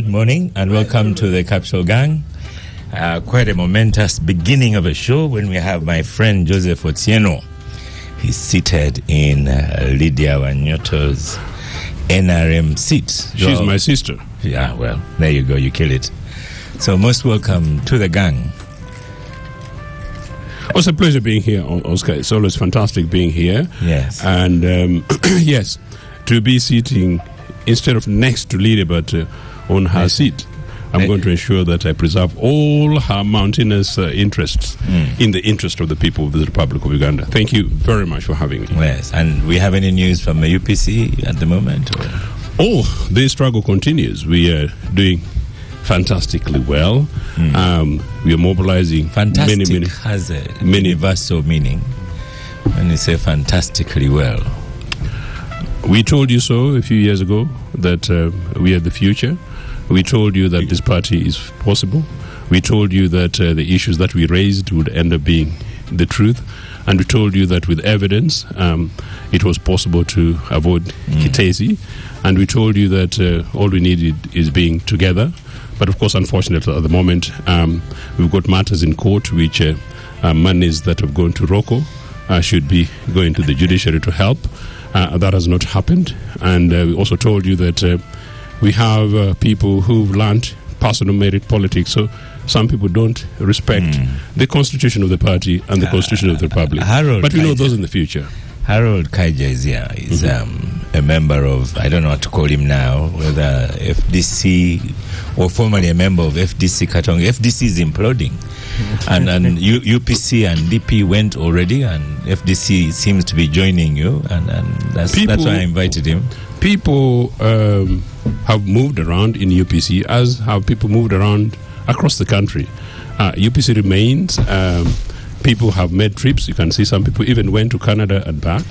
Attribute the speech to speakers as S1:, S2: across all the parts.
S1: Good morning and welcome to the Capital Gang. Quite a momentous beginning of a show when we have my friend Joseph Otieno. He's seated in Lydia Wanyoto's NRM seat.
S2: She's my sister.
S1: Yeah, well, there you go, you kill it. So most welcome to the gang.
S2: It's a pleasure being here, Oscar. It's always fantastic being here.
S1: Yes.
S2: And yes, to be sitting instead of next to Lydia, but on her seat. I'm going to ensure that I preserve all her mountainous interests in the interest of the people of the Republic of Uganda. Thank you very much for having me.
S1: Yes, and we have any news from the UPC at the moment? Or?
S2: Oh, the struggle continues. We are doing fantastically well. We are mobilizing
S1: Fantastic
S2: many
S1: has a universal meaning when you say fantastically well.
S2: We told you so a few years ago that we are the future. We told you that this party is possible. We told you that the issues that we raised would end up being the truth. And we told you that with evidence, it was possible to avoid Kiteezi. And we told you that all we needed is being together. But of course, unfortunately, at the moment, we've got matters in court which monies that have gone to ROCO should be going to the judiciary to help. That has not happened. And we also told you that we have people who've learned personal merit politics. So some people don't respect the constitution of the party and the constitution of the republic. But we know those in the future.
S1: Harold Kaija is here. He's a member of, I don't know what to call him now, whether FDC or formerly a member of FDC Katonga. FDC is imploding. and UPC and DP went already, and FDC seems to be joining you. And that's why I invited him.
S2: People have moved around in UPC, as have people moved around across the country. UPC remains. People have made trips. You can see some people even went to Canada and back.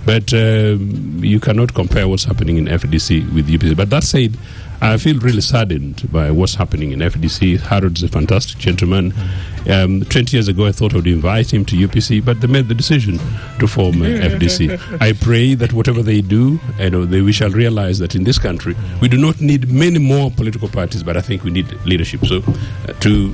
S2: But you cannot compare what's happening in FDC with UPC. But that said, I feel really saddened by what's happening in FDC. Harold's a fantastic gentleman. 20 years ago, I thought I would invite him to UPC, but they made the decision to form FDC. I pray that whatever they do, we shall realize that in this country, we do not need many more political parties, but I think we need leadership. So, to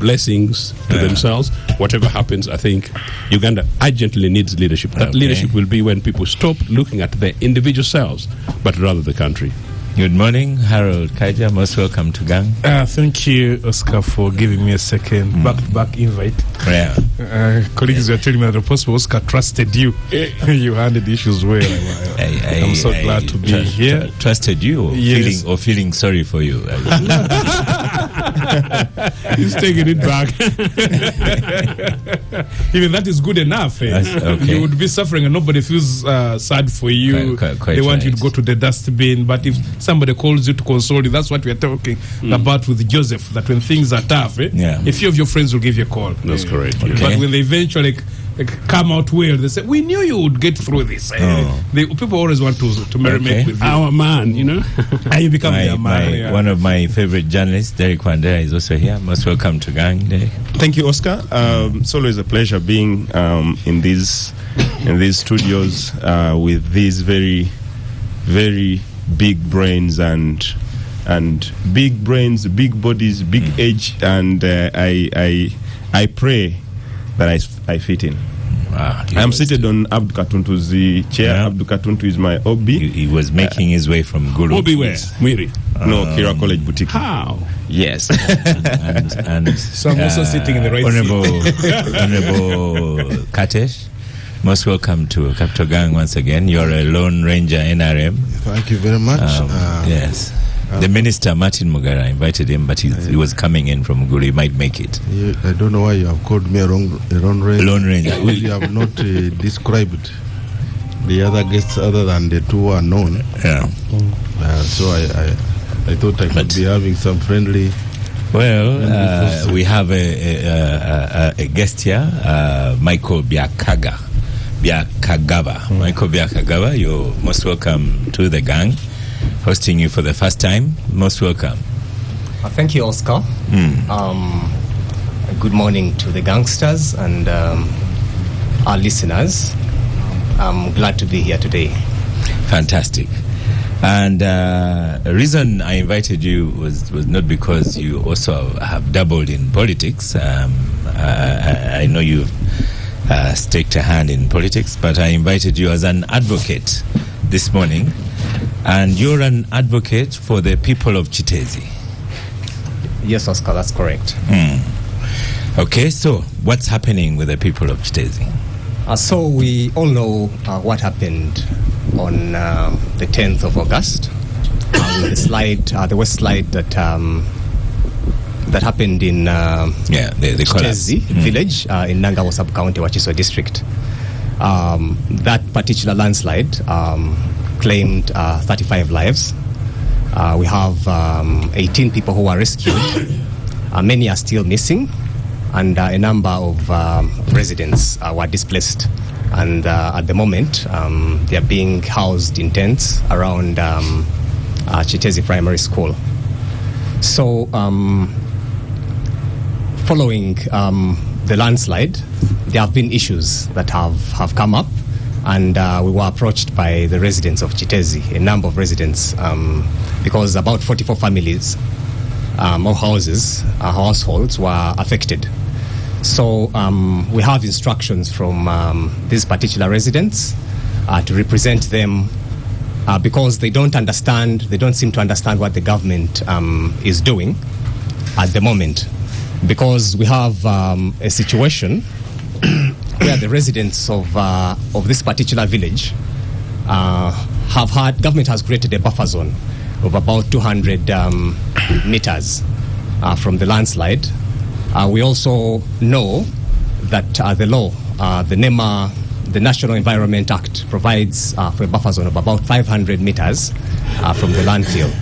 S2: blessings to themselves, whatever happens, I think Uganda urgently needs leadership. That leadership will be when people stop looking at their individual selves, but rather the country.
S1: Good morning, Harold Kaija. Most welcome to Gang.
S3: Thank you, Oscar, for giving me a second back-to-back invite.
S1: Yeah.
S3: Colleagues were telling me that the possible Oscar trusted you. You handled issues well. I'm so glad to be here.
S1: Trusted you, or feeling sorry for you.
S3: He's taking it back. Even that is good enough. Okay. You would be suffering and nobody feels sad for you. Quite they want you to go to the dustbin, but if somebody calls you to console you, that's what we are talking about with Joseph, that when things are tough, a few of your friends will give you a call.
S2: That's correct.
S3: Okay. But when they eventually come out well, they say, we knew you would get through this. People always want to merriment with you.
S2: Our man, you know.
S3: And you become their man.
S1: One of my favorite journalists, Derek Wandera, is also here. Most welcome to Gang, Derek.
S4: Thank you, Oscar. It's always a pleasure being in these studios with these very, very big brains and big brains, big bodies, big age, and I pray that I fit in. I'm seated on Abdu Katuntu's chair.
S1: Yeah.
S4: Abdu Katuntu is my OB.
S1: He was making his way from Gulu.
S2: OB where? Mwiri?
S4: No, Kira College Boutique.
S2: How?
S4: Yes.
S1: and
S3: so I'm also sitting in the right
S1: Honorable Katesh. Most welcome to Capital Gang once again. You're a Lone Ranger NRM.
S5: Thank you very much.
S1: Yes. The Minister, Martin Mugara, invited him, but he was coming in from Gulu. He might make it.
S5: I don't know why you have called me a Lone Ranger.
S1: Lone Ranger.
S5: You have not described the other guests other than the two are known.
S1: Yeah.
S5: So I thought I could be having some friendly...
S1: Well, we have a guest here, Michael Byakagaba. Michael Byakagaba, you're most welcome to the Gang. Hosting you for the first time. Most welcome.
S6: Thank you, Oscar. Good morning to the gangsters and our listeners. I'm glad to be here today.
S1: Fantastic. And the reason I invited you was not because you also have dabbled in politics. I know you've staked a hand in politics, but I invited you as an advocate this morning. And you're an advocate for the people of Kiteezi.
S6: Yes, Oscar, that's correct.
S1: Okay, so what's happening with the people of Kiteezi?
S6: So we all know what happened on the 10th of August. The slide, the west slide that happened in
S1: the
S6: Kiteezi village in Nangawo sub-county, Wachiso district. That particular landslide claimed 35 lives. We have 18 people who were rescued. Many are still missing, and a number of residents were displaced. And at the moment, they are being housed in tents around Kiteezi Primary School. So, following the landslide, there have been issues that have come up, and we were approached by the residents of Kiteezi, a number of residents, because about 44 families or households were affected. So we have instructions from these particular residents to represent them because they don't seem to understand what the government is doing at the moment. Because we have a situation where the residents of this particular village government has created a buffer zone of about 200 meters from the landslide. We also know that the law, the NEMA, the National Environment Act, provides for a buffer zone of about 500 meters from the landfill.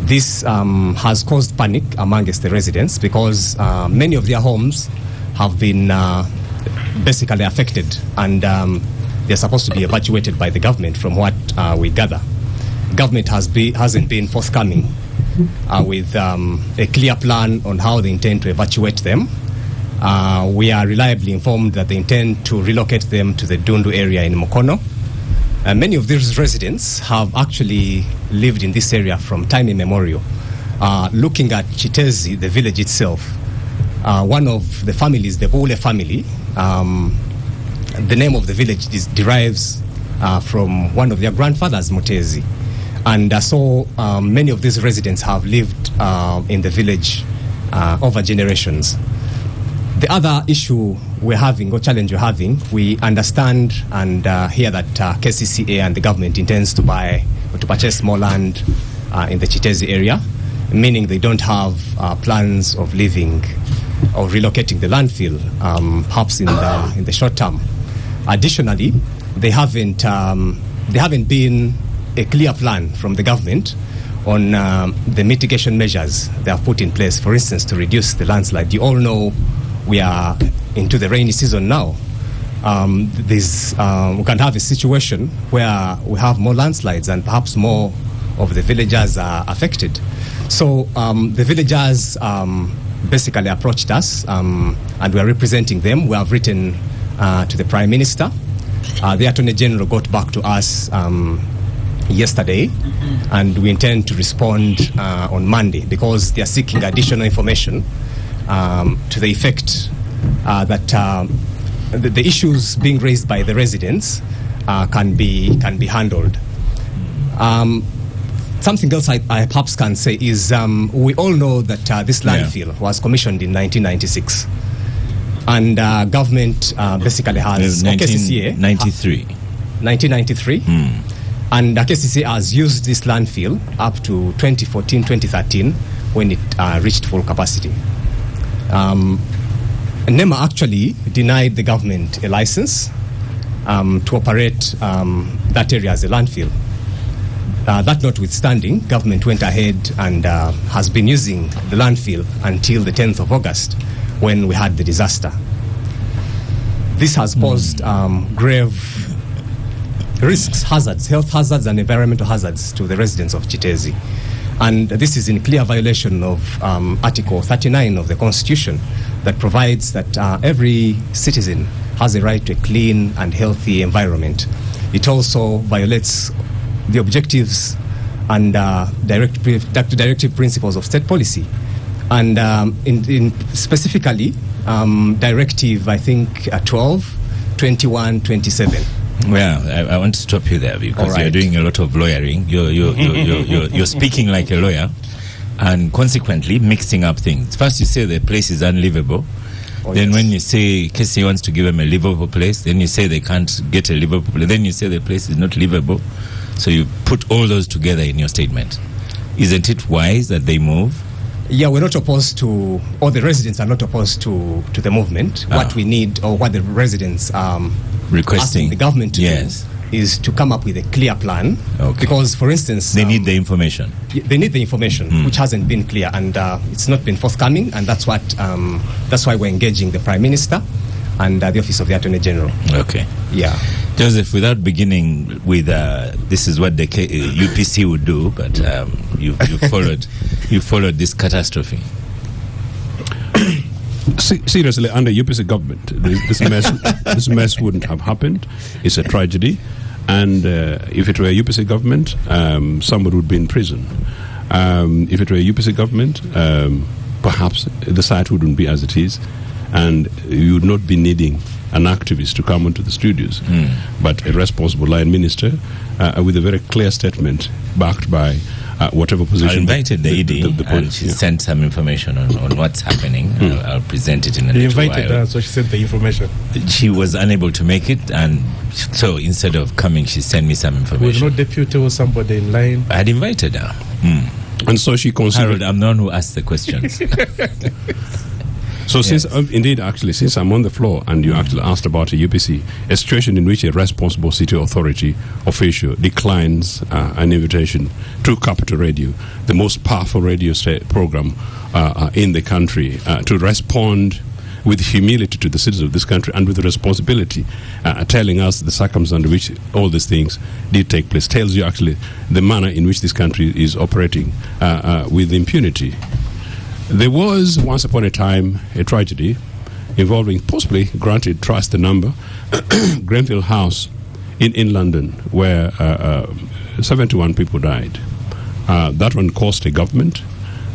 S6: This has caused panic amongst the residents because many of their homes have been basically affected, and they're supposed to be evacuated by the government from what we gather. Government hasn't been forthcoming with a clear plan on how they intend to evacuate them. We are reliably informed that they intend to relocate them to the Dundu area in Mukono. Many of these residents have actually lived in this area from time immemorial. Looking at Kiteezi, the village itself, one of the families, the Bule family, the name of the village derives from one of their grandfathers, Mutezi. And so many of these residents have lived in the village over generations. The other issue we're having, or challenge we're having, we understand and hear that KCCA and the government intends to buy or to purchase more land in the Kiteezi area, meaning they don't have plans of living or relocating the landfill, perhaps in the short term. Additionally, they haven't been a clear plan from the government on the mitigation measures they have put in place, for instance, to reduce the landslide. You all know we are into the rainy season now. We can have a situation where we have more landslides and perhaps more of the villagers are affected. So the villagers basically approached us and we are representing them. We have written to the Prime Minister. The Attorney General got back to us yesterday, and we intend to respond on Monday because they are seeking additional information to the effect that the issues being raised by the residents can be handled. Something else I perhaps can say is we all know that this landfill was commissioned in 1996, and government basically has 1993. And KCCA has used this landfill up to 2014-2013 when it reached full capacity. NEMA actually denied the government a license to operate that area as a landfill. That notwithstanding, government went ahead and has been using the landfill until the 10th of August when we had the disaster. This has posed grave risks, hazards, health hazards and environmental hazards to the residents of Kiteezi. And this is in clear violation of Article 39 of the Constitution that provides that every citizen has a right to a clean and healthy environment. It also violates the objectives and directive principles of state policy. And in specifically, Directive, I think, 12, 21, 27.
S1: Well, I want to stop you there because you're doing a lot of lawyering. You're speaking like a lawyer and consequently mixing up things. First you say the place is unlivable. Then when you say Kiteezi wants to give them a livable place, then you say they can't get a livable place. Then you say the place is not livable. So you put all those together in your statement. Isn't it wise that they move?
S6: Yeah, we're not opposed to, or the residents are not opposed to the movement. What we need, or what the residents requesting the government to do, is to come up with a clear plan. Because, for instance,
S1: they need the information.
S6: They need the information, which hasn't been clear, and it's not been forthcoming, and that's why we're engaging the Prime Minister and the Office of the Attorney General.
S1: Okay.
S6: Yeah.
S1: Joseph, without beginning with this is what the UPC would do, but you followed this catastrophe.
S2: Seriously, under UPC government, this mess wouldn't have happened. It's a tragedy, and if it were a UPC government, somebody would be in prison. If it were a UPC government, perhaps the site wouldn't be as it is, and you would not be needing an activist to come onto the studios, but a responsible line minister with a very clear statement backed by whatever position.
S1: I invited the ED and she sent some information on what's happening. I'll present it in a little while. You invited her,
S3: so she sent the information.
S1: She was unable to make it, and so instead of coming, she sent me some information.
S3: Was no deputy or somebody in line?
S1: I had invited her.
S2: And so she considered...
S1: Harold, I'm the one who asked the questions.
S2: So since I'm on the floor and you actually asked about a UPC, a situation in which a responsible city authority official declines an invitation to Capital Radio, the most powerful radio program in the country, to respond with humility to the citizens of this country and with responsibility, telling us the circumstances under which all these things did take place, tells you actually the manner in which this country is operating with impunity. There was, once upon a time, a tragedy involving, possibly, granted, trust the number, Grenfell House in London, where 71 people died. That one cost a government,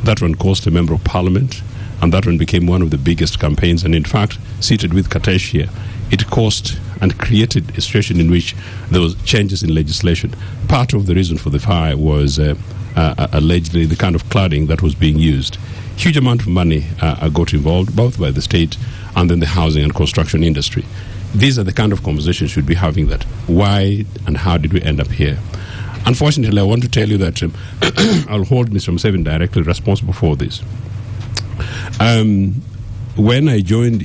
S2: that one cost a member of parliament, and that one became one of the biggest campaigns. And in fact, seated with Kiteezi here, it caused and created a situation in which there was changes in legislation. Part of the reason for the fire was allegedly the kind of cladding that was being used. Huge amount of money got involved, both by the state and then the housing and construction industry. These are the kind of conversations we should be having, that why and how did we end up here? Unfortunately, I want to tell you that I'll hold Mr. Museveni directly responsible for this. When I joined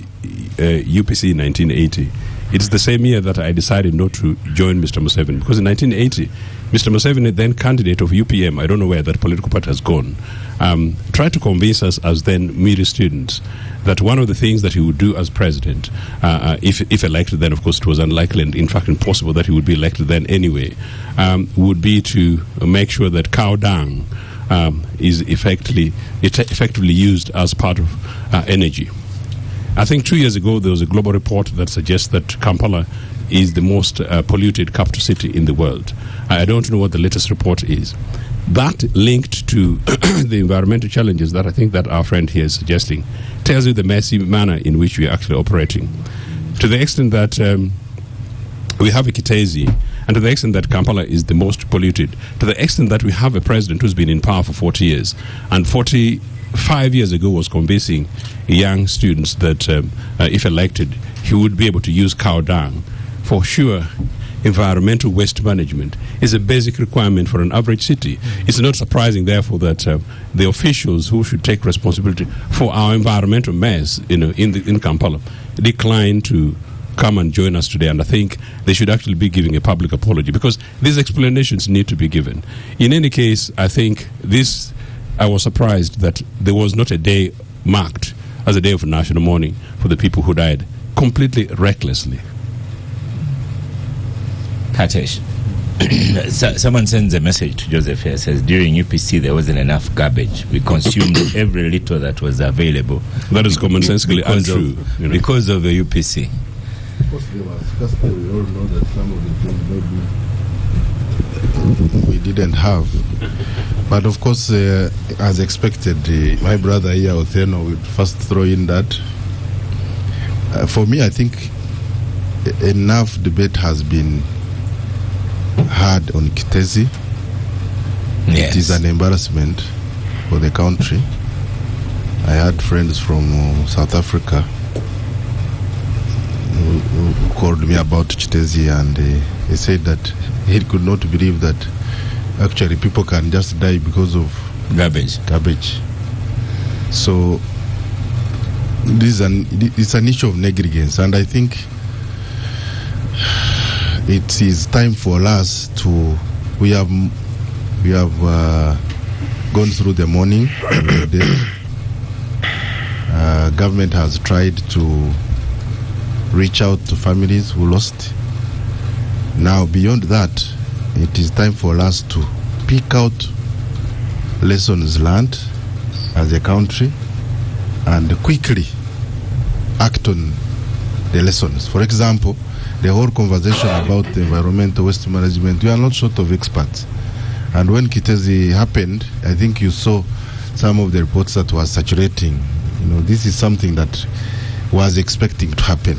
S2: UPC in 1980, it's the same year that I decided not to join Mr. Museveni, because in 1980, Mr. Museveni, then candidate of UPM, I don't know where that political party has gone, tried to convince us as then Miri students that one of the things that he would do as president, if elected then, of course it was unlikely and in fact impossible that he would be elected then anyway, would be to make sure that cow dung is effectively used as part of energy. I think 2 years ago there was a global report that suggests that Kampala is the most polluted capital city in the world. I don't know what the latest report is. That, linked to the environmental challenges that I think that our friend here is suggesting, tells you the messy manner in which we are actually operating. To the extent that we have a Kiteezi, and to the extent that Kampala is the most polluted, to the extent that we have a president who's been in power for 40 years, and 45 years ago was convincing young students that if elected, he would be able to use cow dung. For sure, environmental waste management is a basic requirement for an average city. It's not surprising, therefore, that the officials who should take responsibility for our environmental mess, in Kampala, decline to come and join us today. And I think they should actually be giving a public apology, because these explanations need to be given. In any case, I think I was surprised that there was not a day marked as a day of national mourning for the people who died completely recklessly.
S1: Kiteezi. Someone sends a message to Joseph here, says during UPC there wasn't enough garbage. We consumed every little that was available.
S2: That is commonsensically untrue.
S1: Because of the UPC.
S5: Of course, they were discussed. We all know that some of the things we didn't have. But of course, as expected, my brother here, Otheno, will first throw in that. For me, I think enough debate has been had on Kiteezi.
S1: Yes.
S5: It is an embarrassment for the country. I had friends from South Africa who called me about Kiteezi, and they said that he could not believe that actually people can just die because of
S1: garbage.
S5: So it's an issue of negligence, and I think it is time for us to. We have gone through the mourning of the day. Government has tried to reach out to families who lost. Now, beyond that, it is time for us to pick out lessons learned as a country and quickly act on the lessons. For example, the whole conversation about the environmental waste management, we are not short of experts. And when Kiteezi happened, I think you saw some of the reports that were saturating. This is something that was expecting to happen.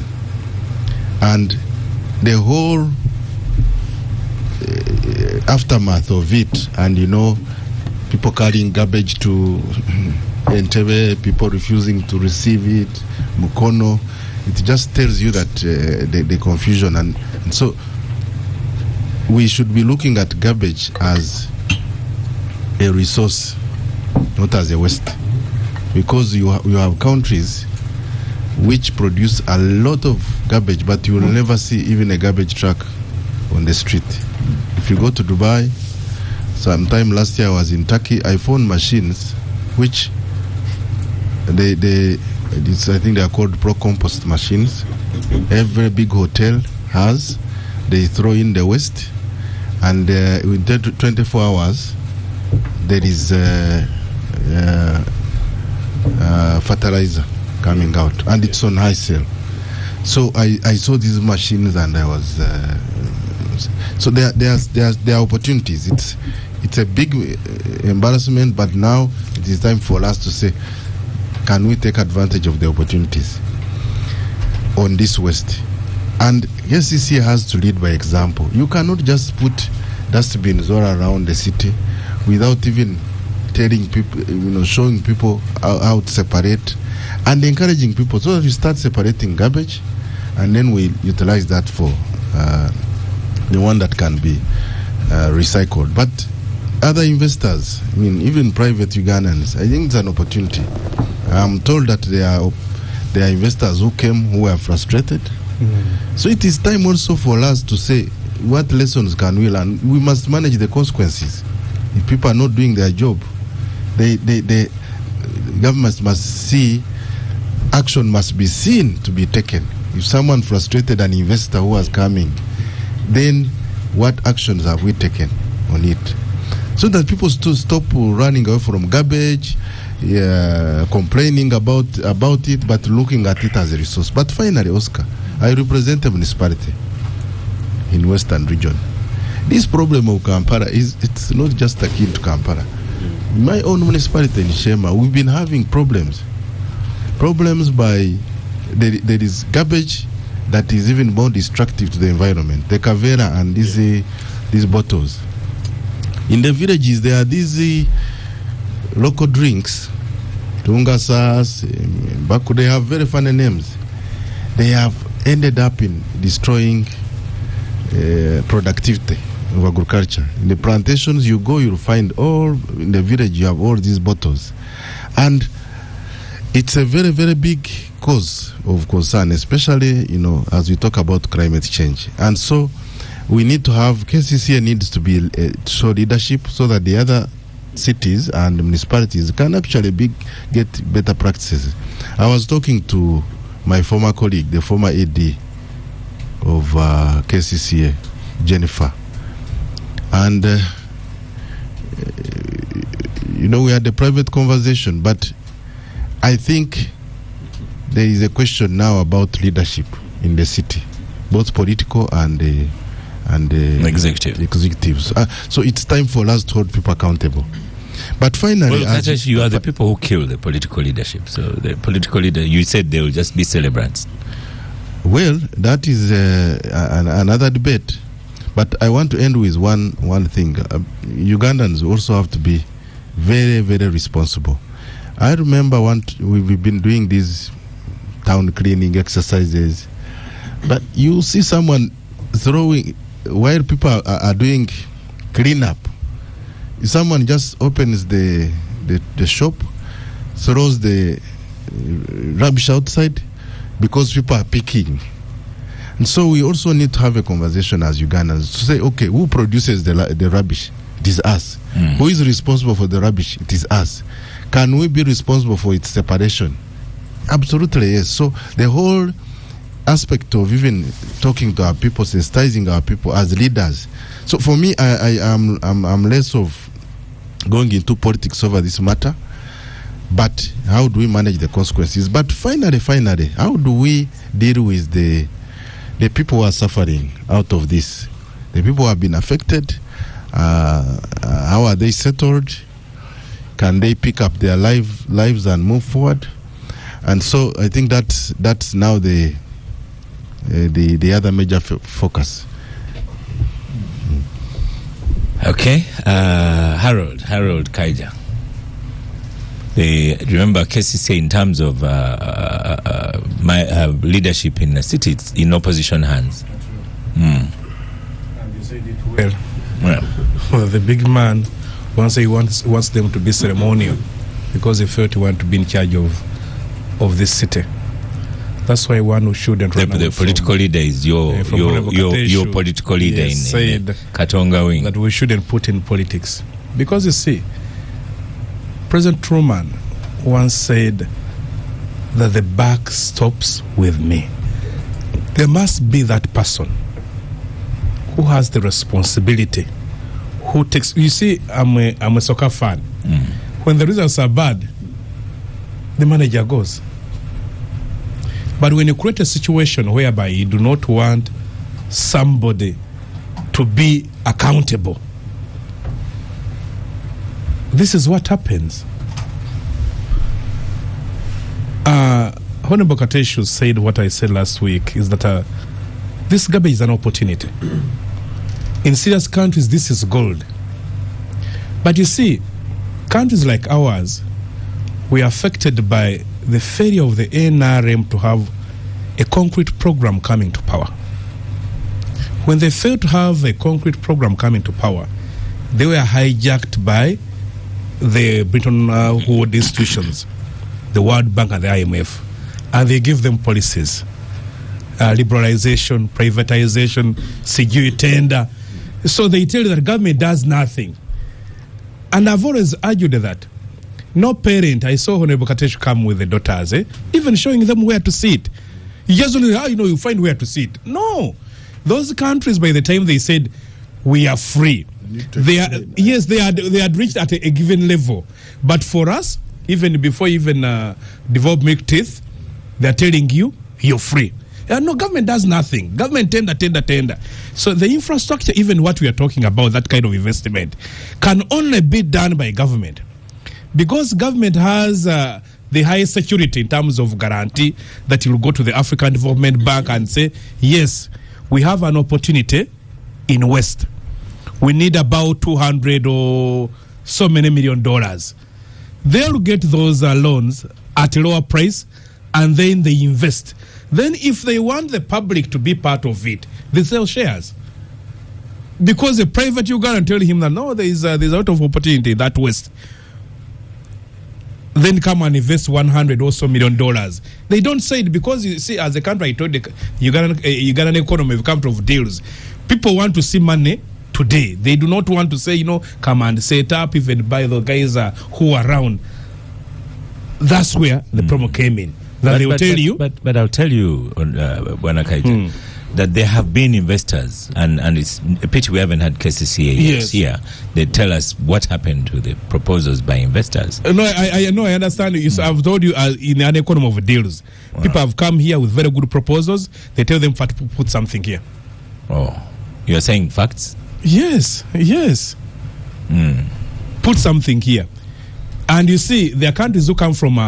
S5: And the whole aftermath of it, and people carrying garbage to Entebbe, people refusing to receive it, Mukono, it just tells you that the confusion. And so we should be looking at garbage as a resource, not as a waste, because you have countries which produce a lot of garbage, but you will never see even a garbage truck on the street. If you go to Dubai, sometime last year I was in Turkey, I found machines which I think they are called pro-compost machines. Every big hotel has. They throw in the waste, and within 24 hours there is fertilizer coming out, and it's on high sale. So I saw these machines, and I was so there are opportunities. It's a big embarrassment, but now it is time for us to say, can we take advantage of the opportunities on this waste? And FDC has to lead by example. You cannot just put dustbins all around the city without even telling people, showing people how to separate and encouraging people so that we start separating garbage, and then we utilize that for the one that can be recycled. But other investors, even private Ugandans, I think it's an opportunity. I'm told that there are investors who came who are frustrated. So it is time also for us to say, what lessons can we learn? We must manage the consequences. If people are not doing their job, the government must see, action must be seen to be taken. If someone frustrated an investor who was coming, then what actions have we taken on it? So that people stop running away from garbage, complaining about it, but looking at it as a resource. But finally, Oscar, I represent a municipality in Western region. This problem of Kampala it's not just akin to Kampala. In my own municipality in Shema, we've been having problems by there is garbage that is even more destructive to the environment. The Kavera and these bottles. In the villages, there are these local drinks, Tungasas, Baku. They have very funny names. They have ended up in destroying productivity of agriculture. In the plantations you go, you'll find all in the village. You have all these bottles, and it's a very, very big cause of concern, especially as we talk about climate change. And so we need to have KCCA needs to be show leadership so that the other cities and municipalities can actually get better practices. I was talking to my former colleague, the former AD of KCCA, Jennifer, and we had a private conversation, but I think there is a question now about leadership in the city, both political and and executives. So it's time for us to hold people accountable. But finally,
S1: you are the people who kill the political leadership. So the political leader, you said they will just be celebrants.
S5: Well, that is another debate. But I want to end with one thing. Ugandans also have to be very, very responsible. I remember we've been doing these town cleaning exercises, but you see someone throwing, while people are doing cleanup, someone just opens the shop, throws the rubbish outside because people are picking. And so we also need to have a conversation as Ugandans to say, okay, who produces the rubbish? It is us. Who is responsible for the rubbish? It is us. Can we be responsible for its separation? Absolutely, yes. So the whole aspect of even talking to our people, sensitizing our people as leaders. So for me, I'm less of going into politics over this matter, but how do we manage the consequences? But finally, how do we deal with the people who are suffering out of this? The people who have been affected, how are they settled? Can they pick up their lives and move forward? And so I think that's now the other major focus.
S1: Okay, Harold Kaija. Remember, KCC in terms of my leadership in the city, it's in opposition hands.
S3: And you said it well. The big man wants them to be ceremonial because he felt he wanted to be in charge of this city. That's why one who shouldn't run
S1: the political leader is your political leader in Katonga wing.
S3: That we shouldn't put in politics. Because you see, President Truman once said that the buck stops with me. There must be that person who has the responsibility, who takes. You see, I'm a soccer fan. When the results are bad, the manager goes. But when you create a situation whereby you do not want somebody to be accountable, this is what happens. Honorable Kateshu said what I said last week, is that this garbage is an opportunity. In serious countries, this is gold. But you see, countries like ours, we are affected by the failure of the NRM to have a concrete program coming to power. When they failed to have a concrete program coming to power, they were hijacked by the Bretton Woods institutions, the World Bank and the IMF, and they give them policies, liberalization, privatization, security tender. So they tell you that government does nothing. And I've always argued that no parent, I saw Honorable Katesh come with the daughters, even showing them where to sit. You just don't know, you find where to sit. No. Those countries, by the time they said, we are free, they had reached at a given level. But for us, even before develop milk teeth, they're telling you, you're free. No, government does nothing. Government tender. So the infrastructure, even what we are talking about, that kind of investment, can only be done by government. Because government has the highest security in terms of guarantee that it will go to the African Development Bank and say, yes, we have an opportunity in West. We need about 200 or so many $1 million. They'll get those loans at a lower price and then they invest. Then if they want the public to be part of it, they sell shares. Because the private Ugandan tell him that, no, there's a lot of opportunity in that West. Then come and invest $100 or so $1 million. They don't say it because, you see, as a country, I told the Ugandan economy, we've come of deals. People want to see money today. They do not want to say, come and set up, even buy the guys who are around. That's where the promo came in. That they will tell you.
S1: But I'll tell you, Wanakaija, that there have been investors, and it's a pity we haven't had KCCA here. They tell us what happened to the proposals by investors.
S3: No, I know, I understand. I've told you in an economy of deals, people have come here with very good proposals. They tell them to put something here.
S1: Oh. You're saying facts?
S3: Yes. Put something here. And you see, there are countries who come from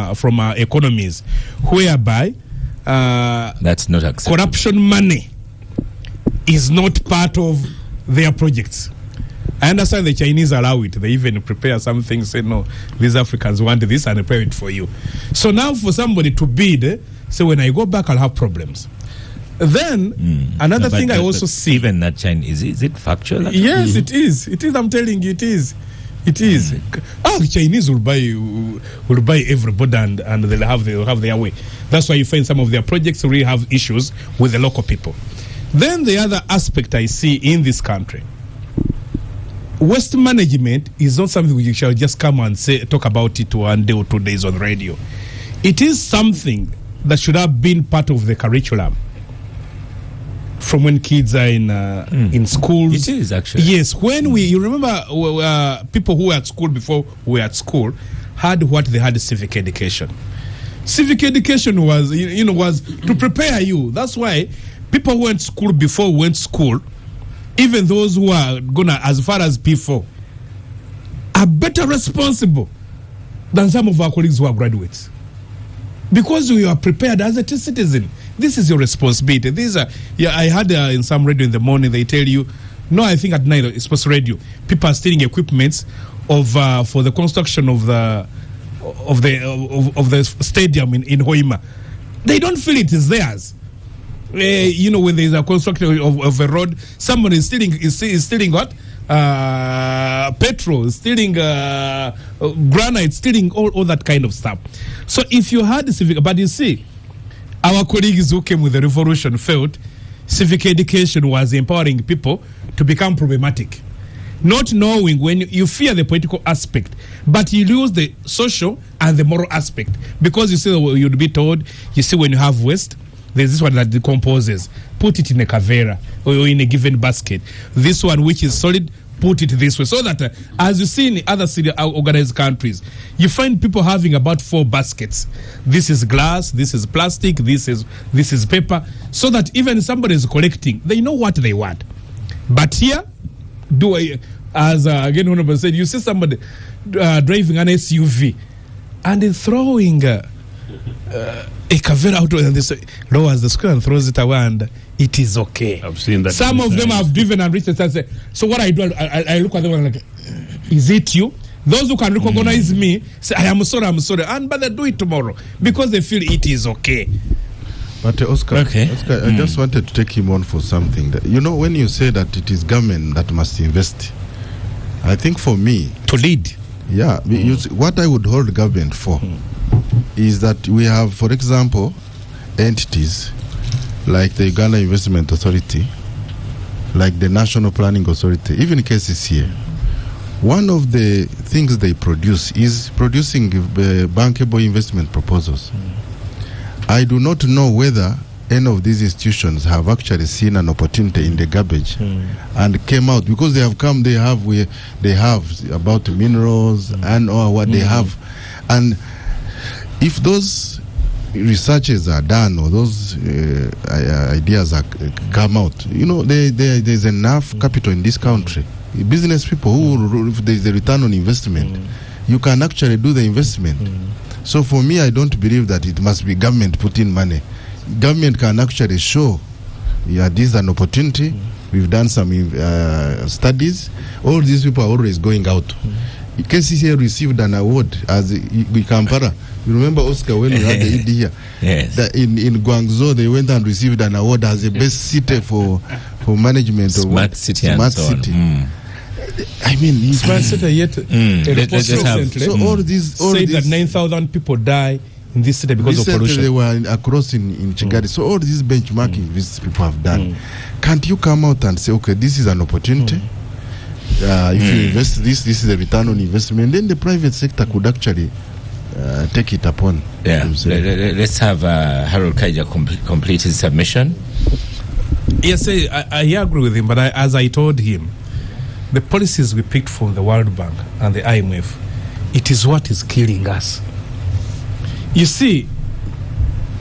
S3: economies whereby
S1: that's not acceptable.
S3: Corruption money is not part of their projects. I understand the Chinese allow it. They even prepare some things, say, no, these Africans want this and prepare it for you. So now for somebody to bid, say, when I go back, I'll have problems. Then, another thing I also see...
S1: Even that Chinese, is it factual?
S3: Yes, it is. It is, I'm telling you, it is. It is. The Chinese will buy everybody and they'll have their way. That's why you find some of their projects really have issues with the local people. Then the other aspect I see in this country, waste management is not something you shall just come and talk about it 1 day or 2 days on radio. It is something that should have been part of the curriculum from when kids are in schools.
S1: It is, actually.
S3: Yes, you remember people who were at school before we were at school had what they had, civic education. Civic education was to prepare you. That's why people who went to school before went to school, even those who are gonna as far as P4, are better responsible than some of our colleagues who are graduates. Because you are prepared as a citizen. This is your responsibility. I heard in some radio in the morning, they tell you, no, I think at night, it's supposed to radio, people are stealing equipments for the construction of the stadium in Hoima. They don't feel it is theirs. When there is a construction of a road, someone is stealing what? Petrol, stealing granite, stealing all that kind of stuff. So if you had civic, but you see, our colleagues who came with the revolution felt civic education was empowering people to become problematic. Not knowing when you fear the political aspect, but you lose the social and the moral aspect. Because you see, you'd be told, you see, when you have waste, there's this one that decomposes. Put it in a cavera or in a given basket. This one, which is solid, put it this way. So that, as you see in other organized countries, you find people having about 4 baskets. This is glass, this is plastic, this is paper. So that even somebody is collecting, they know what they want. But here, as again, Honorable said, you see somebody driving an SUV and throwing a cavera out and they say, lowers the screw and throws it away and it is okay.
S2: I've seen that.
S3: Some of them have driven and reached and say, so what I do, I look at them and like, is it you? Those who can recognize me say, I'm sorry, but they do it tomorrow because they feel it is okay.
S5: But Oscar, I just wanted to take him on for something. When you say that it is government that must invest, I think for me...
S3: To lead.
S5: Yeah. What I would hold government for is that we have, for example, entities like the Uganda Investment Authority, like the National Planning Authority, even KCCA. One of the things they produce is producing bankable investment proposals. I do not know whether any of these institutions have actually seen an opportunity in the garbage and came out, because they have come, they have about minerals and or what they have. And if those researches are done or those ideas come out, there's enough capital in this country. Business people who, if there's a return on investment, you can actually do the investment. So for me, I don't believe that it must be government putting money. Government can actually show, this is an opportunity. We've done some studies. All these people are always going out. KCCA received an award as Kampala. You remember, Oscar, when we had the ED here?
S1: Yes.
S5: In Guangzhou, they went and received an award as the best city for management.
S1: Smart city.
S5: I mean,
S3: Smart city yet.
S5: So all these
S3: that 9,000 people die in this city because of pollution.
S5: They were across in Chigari. So all these benchmarking these people have done. Can't you come out and say, okay, this is an opportunity? If you invest this is a return on investment. Then the private sector could actually take it upon.
S1: Yeah. Let's have Harold Kaija complete his submission.
S3: Yes, I agree with him, but as I told him, the policies we picked from the World Bank and the IMF, it is what is killing us. You see,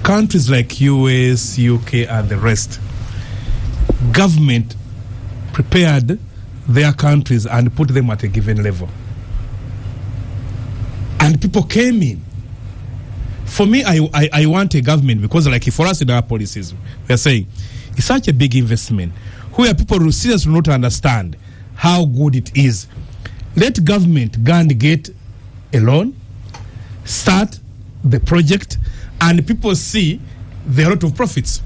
S3: countries like US, UK, and the rest, government prepared their countries and put them at a given level. And people came in. For me, I want a government, because like for us in our policies, we are saying it's such a big investment where people will seriously not understand how good it is. Let government go and get a loan, start the project, and people see there are a lot of profits.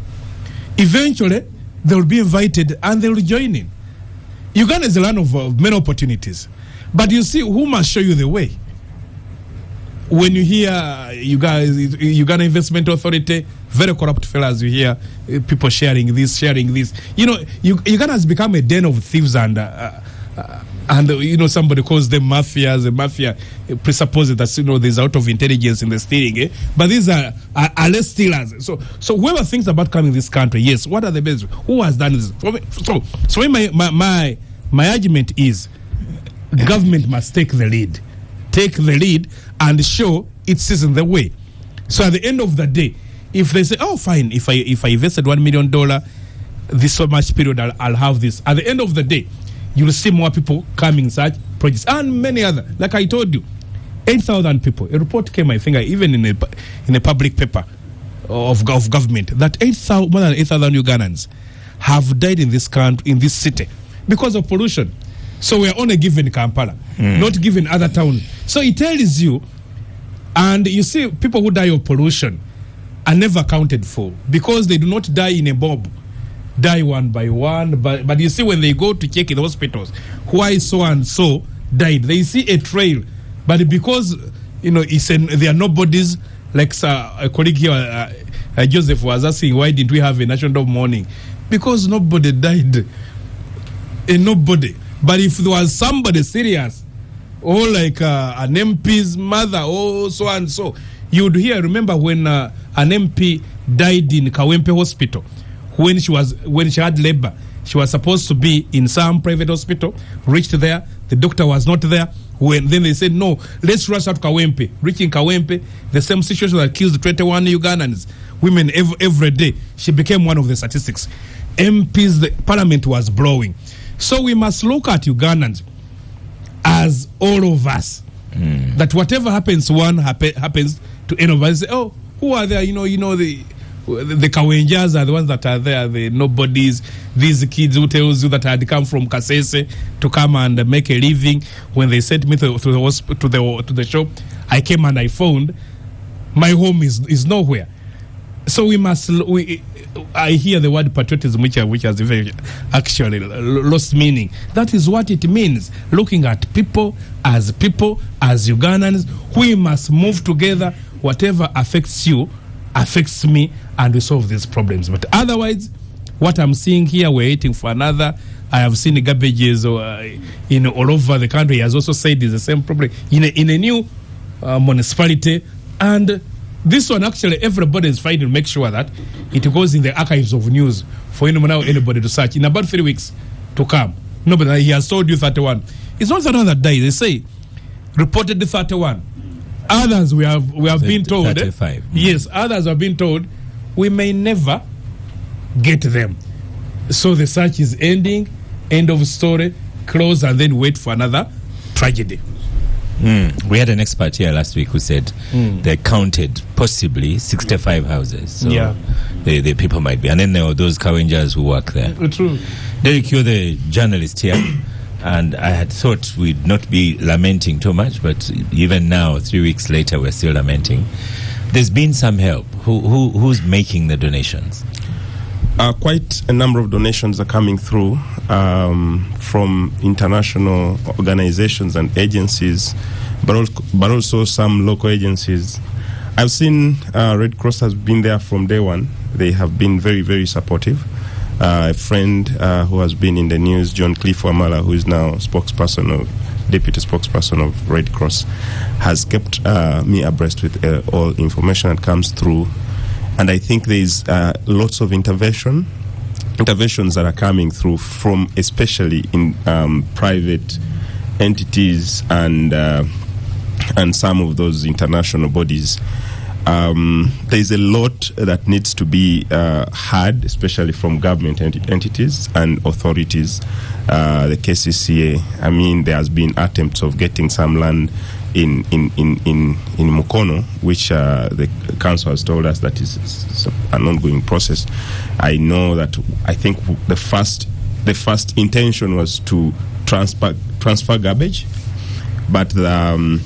S3: Eventually, they will be invited and they will join in. Uganda is a land of many opportunities. But you see, who must show you the way? When you hear Uganda Investment Authority, very corrupt fellas, you hear people sharing this. You know, Uganda has become a den of thieves and you know, somebody calls them mafias. The mafia presupposes that, you know, there's a lot of intelligence in the stealing, but these are less stealers. So whoever thinks about coming to this country, yes, what are the best? Who has done this? So my argument is, government must take the lead. Take the lead and show it sees the way. So at the end of the day, if they say, oh, fine, if I invested $1 million, this so much period, I'll have this. At the end of the day, you'll see more people coming in such projects and many other. Like I told you, 8,000 people. A report came, I think, even in a public paper of government, that more than 8,000 Ugandans have died in this country, in this city, because of pollution. So we are only given Kampala, not given other towns. So it tells you, and you see, people who die of pollution are never accounted for because they do not die in a mob. Die one by one, but you see, when they go to check in the hospitals why so and so died, they see a trail, but because, you know, they are nobodies. Like a colleague here, Joseph, was asking, why didn't we have a national mourning? Because nobody died, and nobody. But if there was somebody serious, or like an MP's mother, or so and so, you would hear. Remember when an MP died in Kawempe Hospital? When she had labor, she was supposed to be in some private hospital, reached there, the doctor was not there. Then they said, no, let's rush out Kawempe. Reaching Kawempe, the same situation that kills 21 Ugandans, women every day. She became one of the statistics. MPs, the parliament was blowing. So we must look at Ugandans as all of us. That whatever happens to one happens to any of us. Say, oh, who are there? You know the Kawenjas are the ones that are there, the nobodies, these kids who tells you that I had come from Kasese to come and make a living. When they sent me to the shop, I came and I found my home is nowhere. So I hear the word patriotism, which has actually lost meaning. That is what it means. Looking at people, as Ugandans, we must move together. Whatever affects you affects me, and we solve these problems. But otherwise, what I'm seeing here, we're waiting for another. I have seen the garbages all over the country. He has also said it's the same problem in a new municipality. And this one, actually, everybody is trying to make sure that it goes in the archives of news for anybody to search. In about 3 weeks to come, nobody, he has told you 31. It's not 31 that died. They say reported 31. Others we have been told
S1: 35.
S3: Yes, others have been told we may never get them. So the search is ending, end of story, close, and then wait for another tragedy.
S1: We had an expert here last week who said they counted possibly 65 houses. So the people might be. And then there were those Kawenjas who work there.
S3: True.
S1: Derek, you're the journalist here. And I had thought we'd not be lamenting too much, but even now, 3 weeks later, we're still lamenting. There's been some help. Who's making the donations?
S4: Quite a number of donations are coming through from international organizations and agencies, but also some local agencies. I've seen Red Cross has been there from day one. They have been very, very supportive. A friend who has been in the news, John Cliff Wamala, who is now deputy spokesperson of Red Cross, has kept me abreast with all information that comes through. And I think there's lots of interventions that are coming through from especially in private entities and some of those international bodies. there's a lot that needs to be heard, especially from government entities and authorities. The KCCA, I mean, there has been attempts of getting some land in Mukono, which the council has told us that is an ongoing process. I know that I think the first intention was to transfer garbage, but the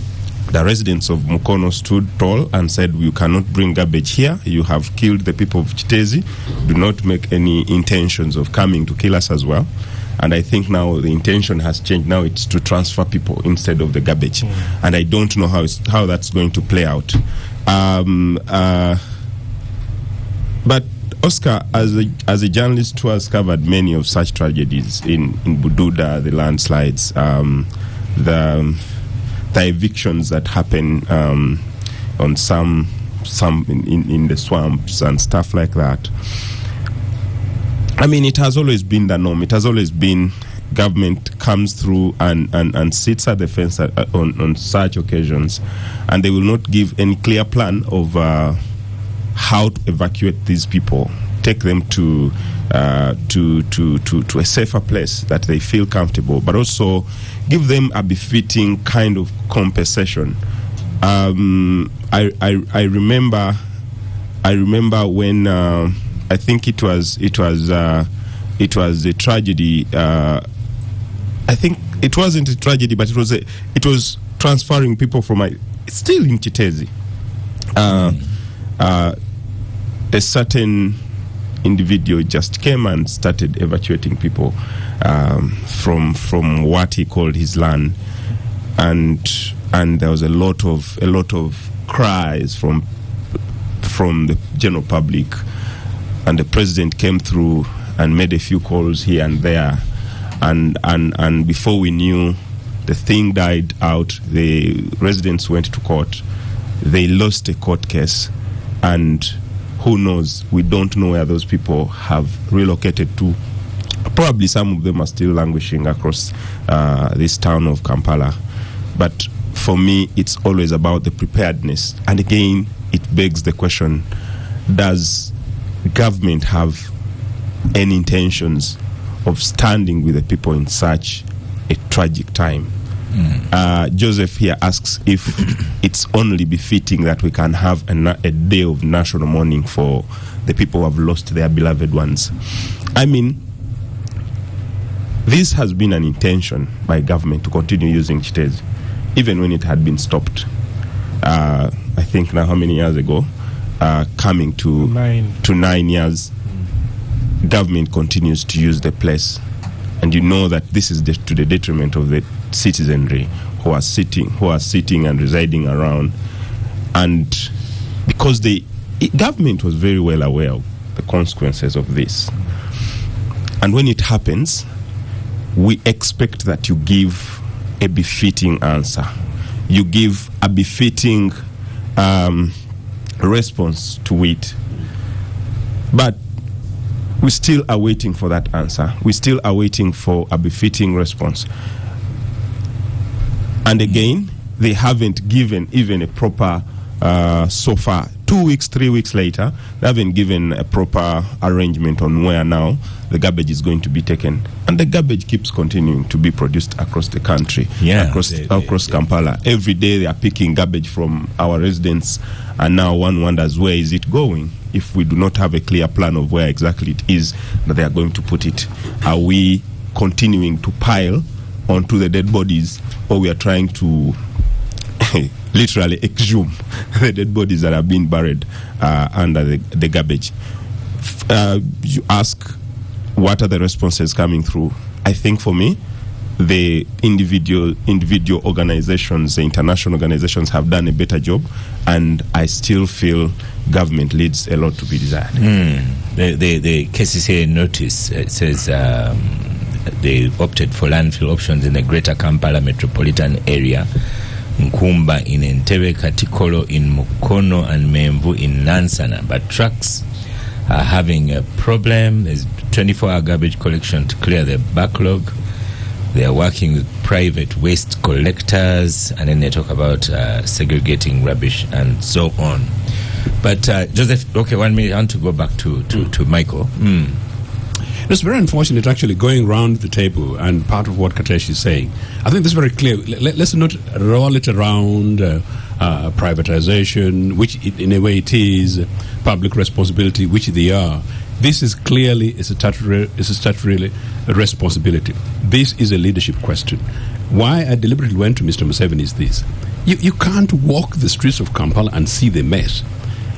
S4: residents of Mukono stood tall and said, "You cannot bring garbage here. You have killed the people of Kiteezi. Do not make any intentions of coming to kill us as well." And I think now the intention has changed. Now it's to transfer people instead of the garbage. And I don't know how that's going to play out. But Oscar, as a journalist who has covered many of such tragedies in Bududa, the landslides, the evictions that happen on some in the swamps and stuff like that. I mean, it has always been the norm. It has always been government comes through and sits at the fence on such occasions, and they will not give any clear plan of how to evacuate these people, take them to a safer place that they feel comfortable, but also give them a befitting kind of compensation. I remember when I think it was a tragedy. I think it wasn't a tragedy, but it was transferring people from still in Kiteezi. A certain individual just came and started evacuating people from what he called his land, and there was a lot of cries from the general public, and the president came through and made a few calls here and there, and before we knew, the thing died out. The residents went to court. They lost a court case, and who knows? We don't know where those people have relocated to. Probably some of them are still languishing across this town of Kampala. But for me, it's always about the preparedness. And again, it begs the question, does government have any intentions of standing with the people in such a tragic time? Joseph here asks if it's only befitting that we can have a day of national mourning for the people who have lost their beloved ones. I mean, this has been an intention by government to continue using Kiteezi, even when it had been stopped. I think now how many years ago? Coming to 9 years. Government continues to use the place, and you know that this is to the detriment of the citizenry who are sitting and residing around, and because the government was very well aware of the consequences of this, and when it happens, we expect that you give a befitting answer, you give a befitting response to it, but we still are waiting for that answer. We still are waiting for a befitting response. And again, they haven't given even a proper, so far, 2 weeks, 3 weeks later, they haven't given a proper arrangement on where now the garbage is going to be taken. And the garbage keeps continuing to be produced across the country, across Kampala. Every day they are picking garbage from our residents, and now one wonders, where is it going? If we do not have a clear plan of where exactly it is that they are going to put it, are we continuing to pile onto the dead bodies, or we are trying to literally exhume the dead bodies that have been buried under the garbage? You ask, what are the responses coming through? I think for me, the individual organizations, the international organizations have done a better job, and I still feel government leaves a lot to be desired.
S1: The KCCA notice, it says they opted for landfill options in the greater Kampala metropolitan area, Nkumba in Entebbe, Katikolo in Mukono, and Menvu in Nansana. But trucks are having a problem. There's 24-hour garbage collection to clear the backlog. They are working with private waste collectors, and then they talk about segregating rubbish and so on. But Joseph, okay, 1 minute. I want to go back to Michael.
S2: It's very unfortunate, actually, going round the table, and part of what Kiteezi is saying. I think this is very clear. Let's not roll it around privatization, which in a way it is, public responsibility, which they are. This is clearly a statutory responsibility. This is a leadership question. Why I deliberately went to Mr. Museveni is this. You can't walk the streets of Kampala and see the mess,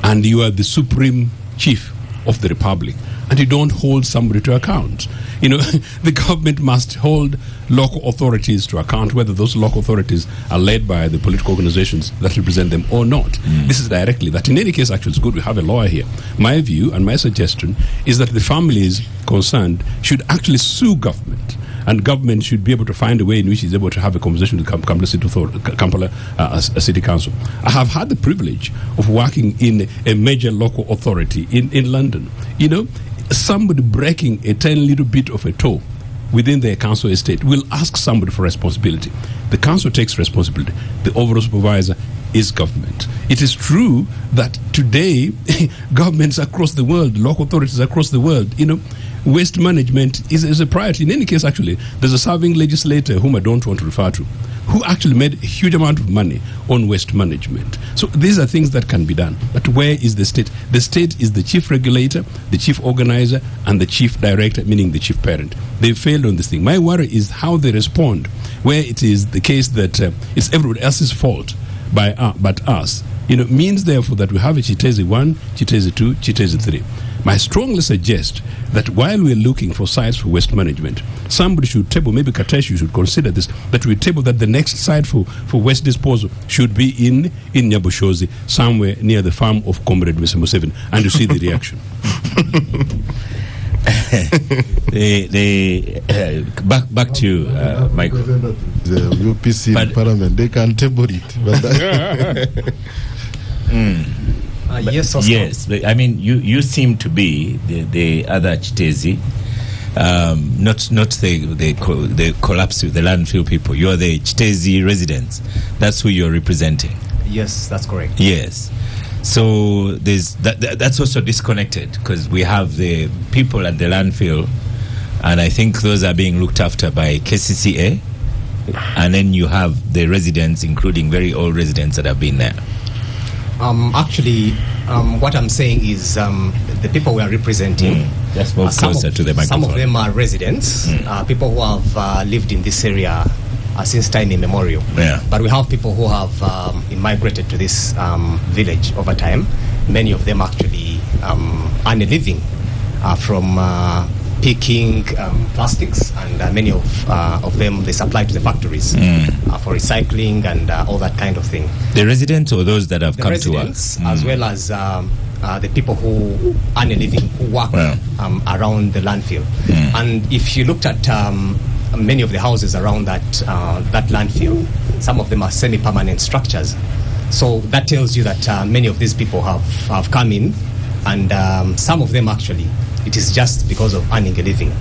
S2: and you are the supreme chief of the republic, and you don't hold somebody to account. The government must hold local authorities to account, whether those local authorities are led by the political organizations that represent them or not. This is directly that. In any case, actually, it's good we have a lawyer here. My view and my suggestion is that the families concerned should actually sue government, and government should be able to find a way in which it's able to have a conversation with Kampala City Council. I have had the privilege of working in a major local authority in London. Somebody breaking a tiny little bit of a toe within their council estate will ask somebody for responsibility. The council takes responsibility. The overall supervisor is government. It is true that today, governments across the world, local authorities across the world, waste management is a priority. In any case, actually, there's a serving legislator whom I don't want to refer to, who actually made a huge amount of money on waste management. So these are things that can be done. But where is the state? The state is the chief regulator, the chief organizer, and the chief director, meaning the chief parent. They failed on this thing. My worry is how they respond, where it is the case that it's everybody else's fault but us. Means therefore that we have a Kiteezi 1, Kiteezi 2, Kiteezi 3. I strongly suggest that while we're looking for sites for waste management, somebody should table, maybe Kiteezi should consider this, that we table that the next site for waste disposal should be in Nyabushozi, somewhere near the farm of Comrade Mr. Museveni, and you see the reaction.
S1: Back to you, Michael.
S5: The UPC Parliament, they can table it.
S1: Yes, Oscar. Yes. I mean, you seem to be the other Kiteezi, not the collapse with the landfill people. You're the Kiteezi residents. That's who you're representing.
S6: Yes, that's correct.
S1: Yes. So there's that's also disconnected, because we have the people at the landfill, and I think those are being looked after by KCCA, and then you have the residents, including very old residents that have been there.
S6: What I'm saying is the people we are representing.
S1: Just move closer to the microphone.
S6: Some of them are residents, people who have lived in this area since time immemorial.
S1: Yeah.
S6: But we have people who have immigrated to this village over time. Many of them actually earn a living from picking plastics, and many of them they supply to the factories for recycling and all that kind of thing.
S1: The residents or those that have come to us?
S6: As well as the people who earn a living, who work around the landfill. And if you looked at many of the houses around that landfill, some of them are semi-permanent structures. So that tells you that many of these people have come in, and some of them actually, it is just because of earning a living.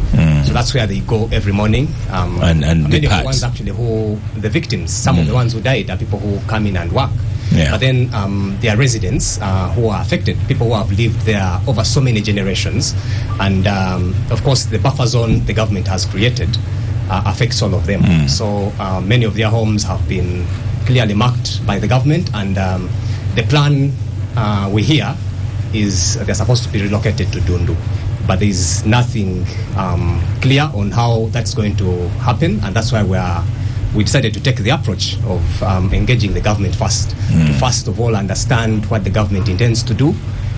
S6: So that's where they go every morning.
S1: And
S6: many of the ones actually who, the victims, some of the ones who died are people who come in and work.
S1: Yeah.
S6: But then there are residents who are affected, people who have lived there over so many generations. And of course, the buffer zone the government has created affects all of them. So many of their homes have been clearly marked by the government, and the plan we hear is they're supposed to be relocated to Dundu. But there is nothing clear on how that's going to happen, and that's why we decided to take the approach of engaging the government first. To first of all understand what the government intends to do,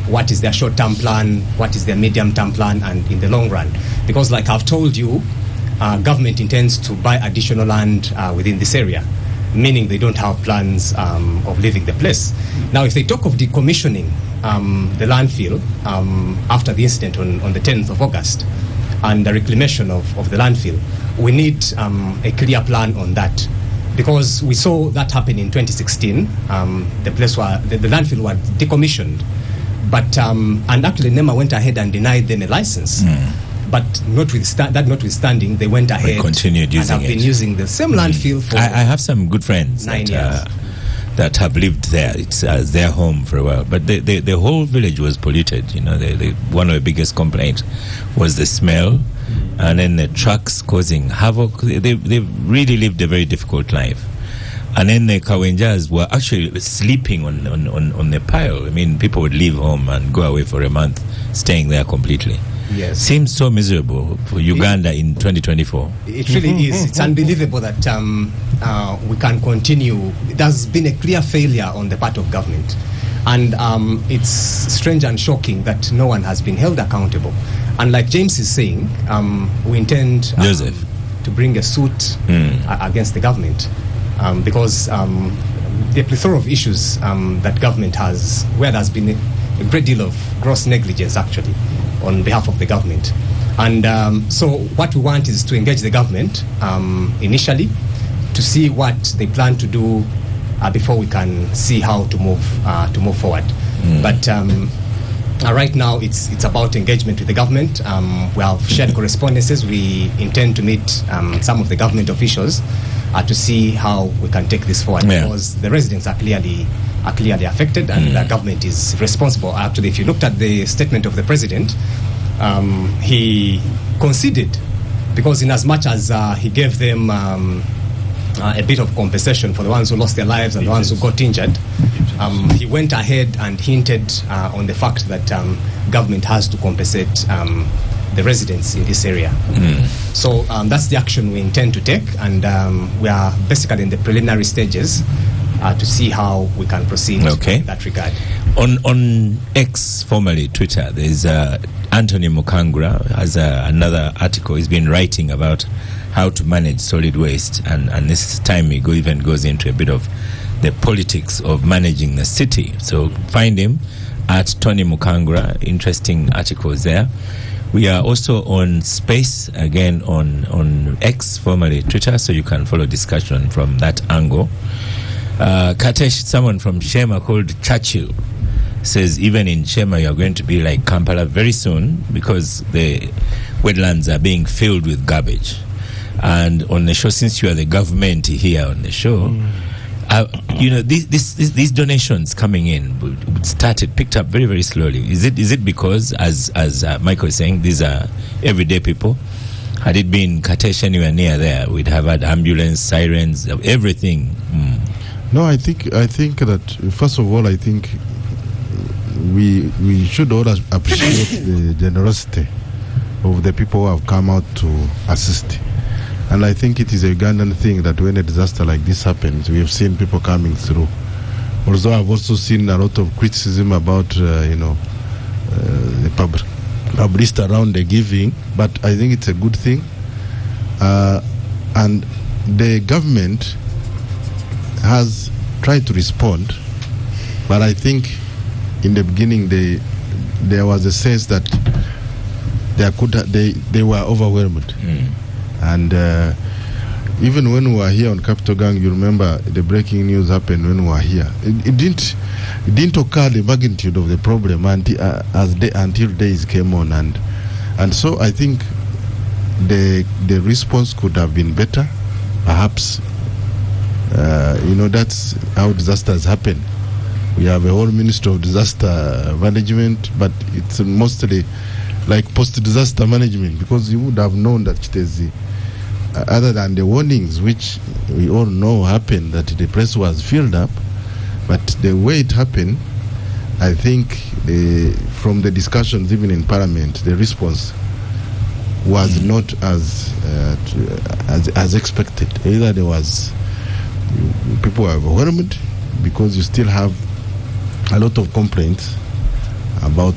S6: what is their short-term plan, what is their medium-term plan, and in the long run. Because like I've told you, government intends to buy additional land within this area, meaning they don't have plans of leaving the place. Now, if they talk of decommissioning the landfill after the incident on the 10th of August and the reclamation of the landfill, we need a clear plan on that. Because we saw that happen in 2016. The landfill was decommissioned, but and actually NEMA went ahead and denied them a license. But notwithstanding, they went ahead
S1: continued using
S6: and have been using the same landfill for
S1: I have some good friends
S6: 9 years.
S1: that have lived there. It's their home for a while. But the whole village was polluted. You know, one of the biggest complaints was the smell, and then the trucks causing havoc. They really lived a very difficult life. And then the Kawenjas were actually sleeping on the pile. I mean, people would leave home and go away for a month, staying there completely.
S6: Yes.
S1: Seems so miserable for Uganda in 2024.
S6: It really is. It's unbelievable that we can continue. There's been a clear failure on the part of government. And it's strange and shocking that no one has been held accountable. And like James is saying, we intend to bring a suit against the government because the plethora of issues that government has, where there's been a great deal of gross negligence actually on behalf of the government. And so what we want is to engage the government initially to see what they plan to do before we can see how to move forward. But right now it's about engagement with the government. We have shared correspondences. We intend to meet some of the government officials to see how we can take this forward, because the residents are clearly affected, and the government is responsible. Actually, if you looked at the statement of the president, he conceded, because in as much as he gave them a bit of compensation for the ones who lost their lives and the ones who got injured, he went ahead and hinted on the fact that government has to compensate the residents in this area. So that's the action we intend to take, and we are basically in the preliminary stages to see how we can proceed in that regard.
S1: On X, formerly Twitter, there's Anthony Mukangra has another article. He's been writing about how to manage solid waste, and this time he even goes into a bit of the politics of managing the city. So find him at Tony Mukangra. Interesting articles there. We are also on Space, again on X, formerly Twitter, so you can follow discussion from that angle. Katesh, someone from Shema called Churchill, says even in Shema you are going to be like Kampala very soon, because the wetlands are being filled with garbage. And on the show, since you are the government here on the show, you know, these donations coming in picked up very, very slowly. Is it because, as Michael is saying, these are everyday people? Had it been Katesh anywhere near there, we'd have had ambulance, sirens, everything.
S5: No, I think that first of all, I think we should all appreciate the generosity of the people who have come out to assist. And I think it is a Ugandan thing that when a disaster like this happens, we have seen people coming through. Although I've also seen a lot of criticism about, the publicity around the giving, but I think it's a good thing. And the government has tried to respond, but I think in the beginning there was a sense that they were overwhelmed. And even when we were here on Capital Gang, you remember the breaking news happened when we were here. It didn't occur the magnitude of the problem until days came on, and so I think the response could have been better, perhaps. That's how disasters happen. We have a whole Ministry of Disaster Management, but it's mostly like post-disaster management, because you would have known that Kiteezi, other than the warnings, which we all know happened, that the press was filled up, but the way it happened, I think from the discussions even in Parliament, the response was not as expected. Either there was people were overwhelmed, because you still have a lot of complaints about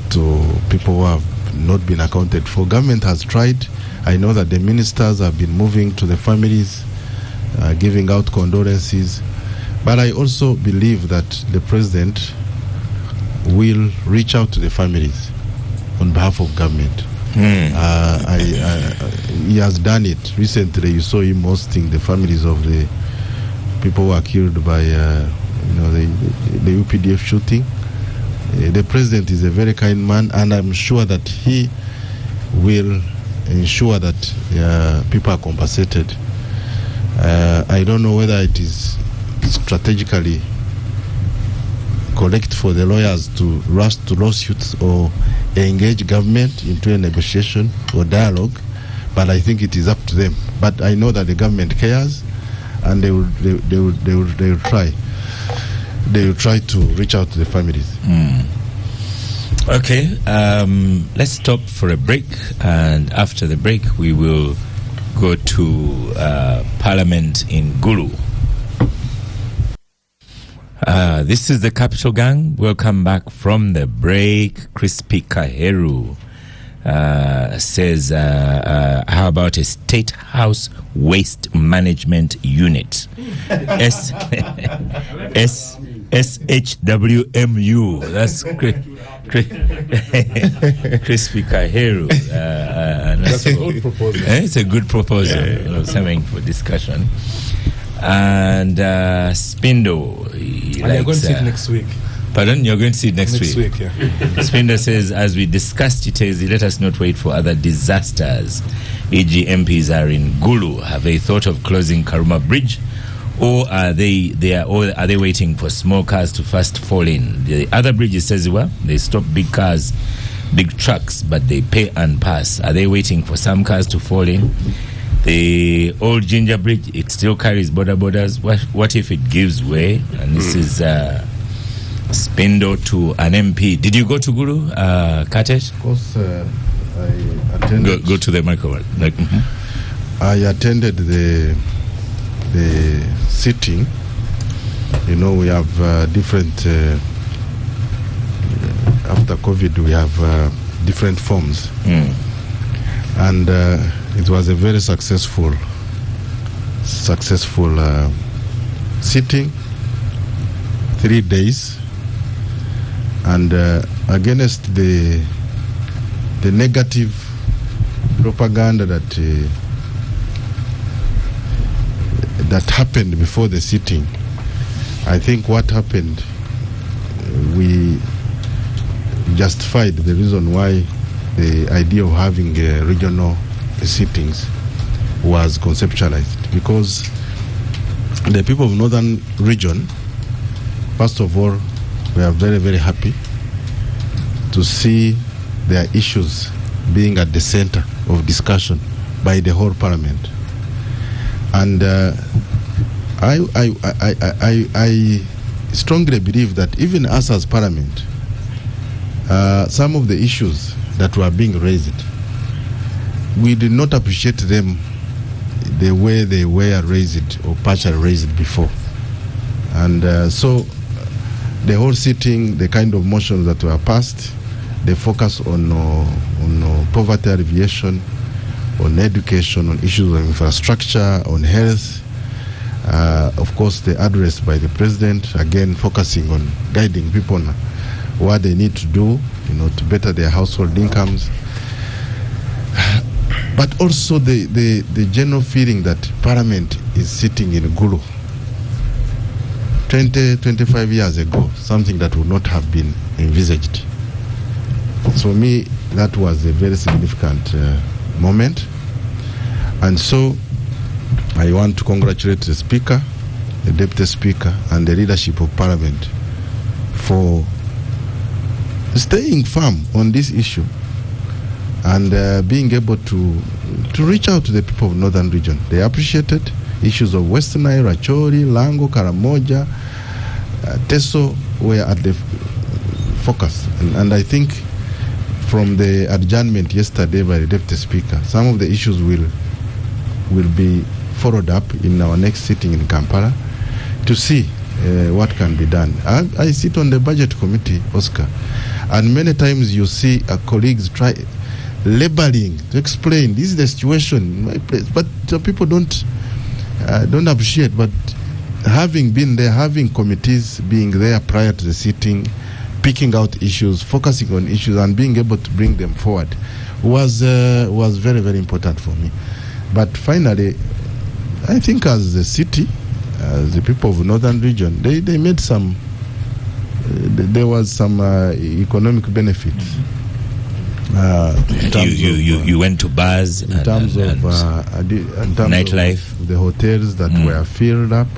S5: people who have not been accounted for. Government has tried. I know that the ministers have been moving to the families, giving out condolences, but I also believe that the president will reach out to the families on behalf of government. He has done it recently. You saw him hosting the families of the people who were killed by the UPDF shooting. The president is a very kind man, and I'm sure that he will ensure that people are compensated. I don't know whether it is strategically collect for the lawyers to rush to lawsuits or engage government into a negotiation or dialogue, but I think it is up to them. But I know that the government cares, and they will try. They will try to reach out to the families.
S1: Okay, let's stop for a break, and after the break we will go to Parliament in Gulu. This is the Capital Gang. Welcome back from the break. Crispy Kaheru says, how about a State House Waste Management Unit? SHWMU. That's Crispy Kaheru.
S3: That's a good proposal.
S1: It's a good proposal. Something for discussion. And Spindo.
S3: You're going to see it next week.
S1: Pardon? You're going to see it next week?
S3: Next week, yeah.
S1: Spindo says, as we discussed it, let us not wait for other disasters. E.g. MPs are in Gulu. Have they thought of closing Karuma Bridge? Or are they waiting for small cars to first fall in? The other bridges says, well, they stop big cars, big trucks, but they pay and pass. Are they waiting for some cars to fall in? The old Ginger Bridge, it still carries borders. What if it gives way? And this is Spindo to an MP. Did you go to Gulu, Katesh?
S5: Of course, I attended.
S1: Go to the microphone.
S5: I attended the sitting. You know, we have different. After COVID, we have different forms, and it was a very successful sitting. 3 days, and against the negative propaganda that happened before the sitting, I think what happened, we justified the reason why the idea of having regional sittings was conceptualized, because the people of Northern Region, first of all, we are very, very happy to see their issues being at the center of discussion by the whole Parliament. And I strongly believe that even us as Parliament, some of the issues that were being raised, we did not appreciate them the way they were raised or partially raised before. And so the whole sitting, the kind of motions that were passed, they focus on poverty alleviation, on education, on issues of infrastructure, on health. Of course, the address by the president, again focusing on guiding people on what they need to do, to better their household incomes. But also the general feeling that Parliament is sitting in Gulu. 25 years ago, something that would not have been envisaged. So for me, that was a very significant moment. And so I want to congratulate the Speaker, the Deputy Speaker, and the leadership of Parliament for staying firm on this issue and being able to reach out to the people of Northern Region. They appreciated issues of Western Nile, Rachori, Lango, Karamoja, Teso were at the focus. And I think from the adjournment yesterday by the Deputy Speaker, some of the issues will be followed up in our next sitting in Kampala to see what can be done. I sit on the Budget Committee, Oscar, and many times you see colleagues try labeling to explain this is the situation in my place, but people don't appreciate. But having been there, having committees being there prior to the sitting, picking out issues, focusing on issues, and being able to bring them forward was very, very important for me. But finally, I think as the city, as the people of Northern Region, they made some. There was some economic benefits.
S1: You went to bars
S5: in terms of
S1: nightlife,
S5: the hotels that were filled up.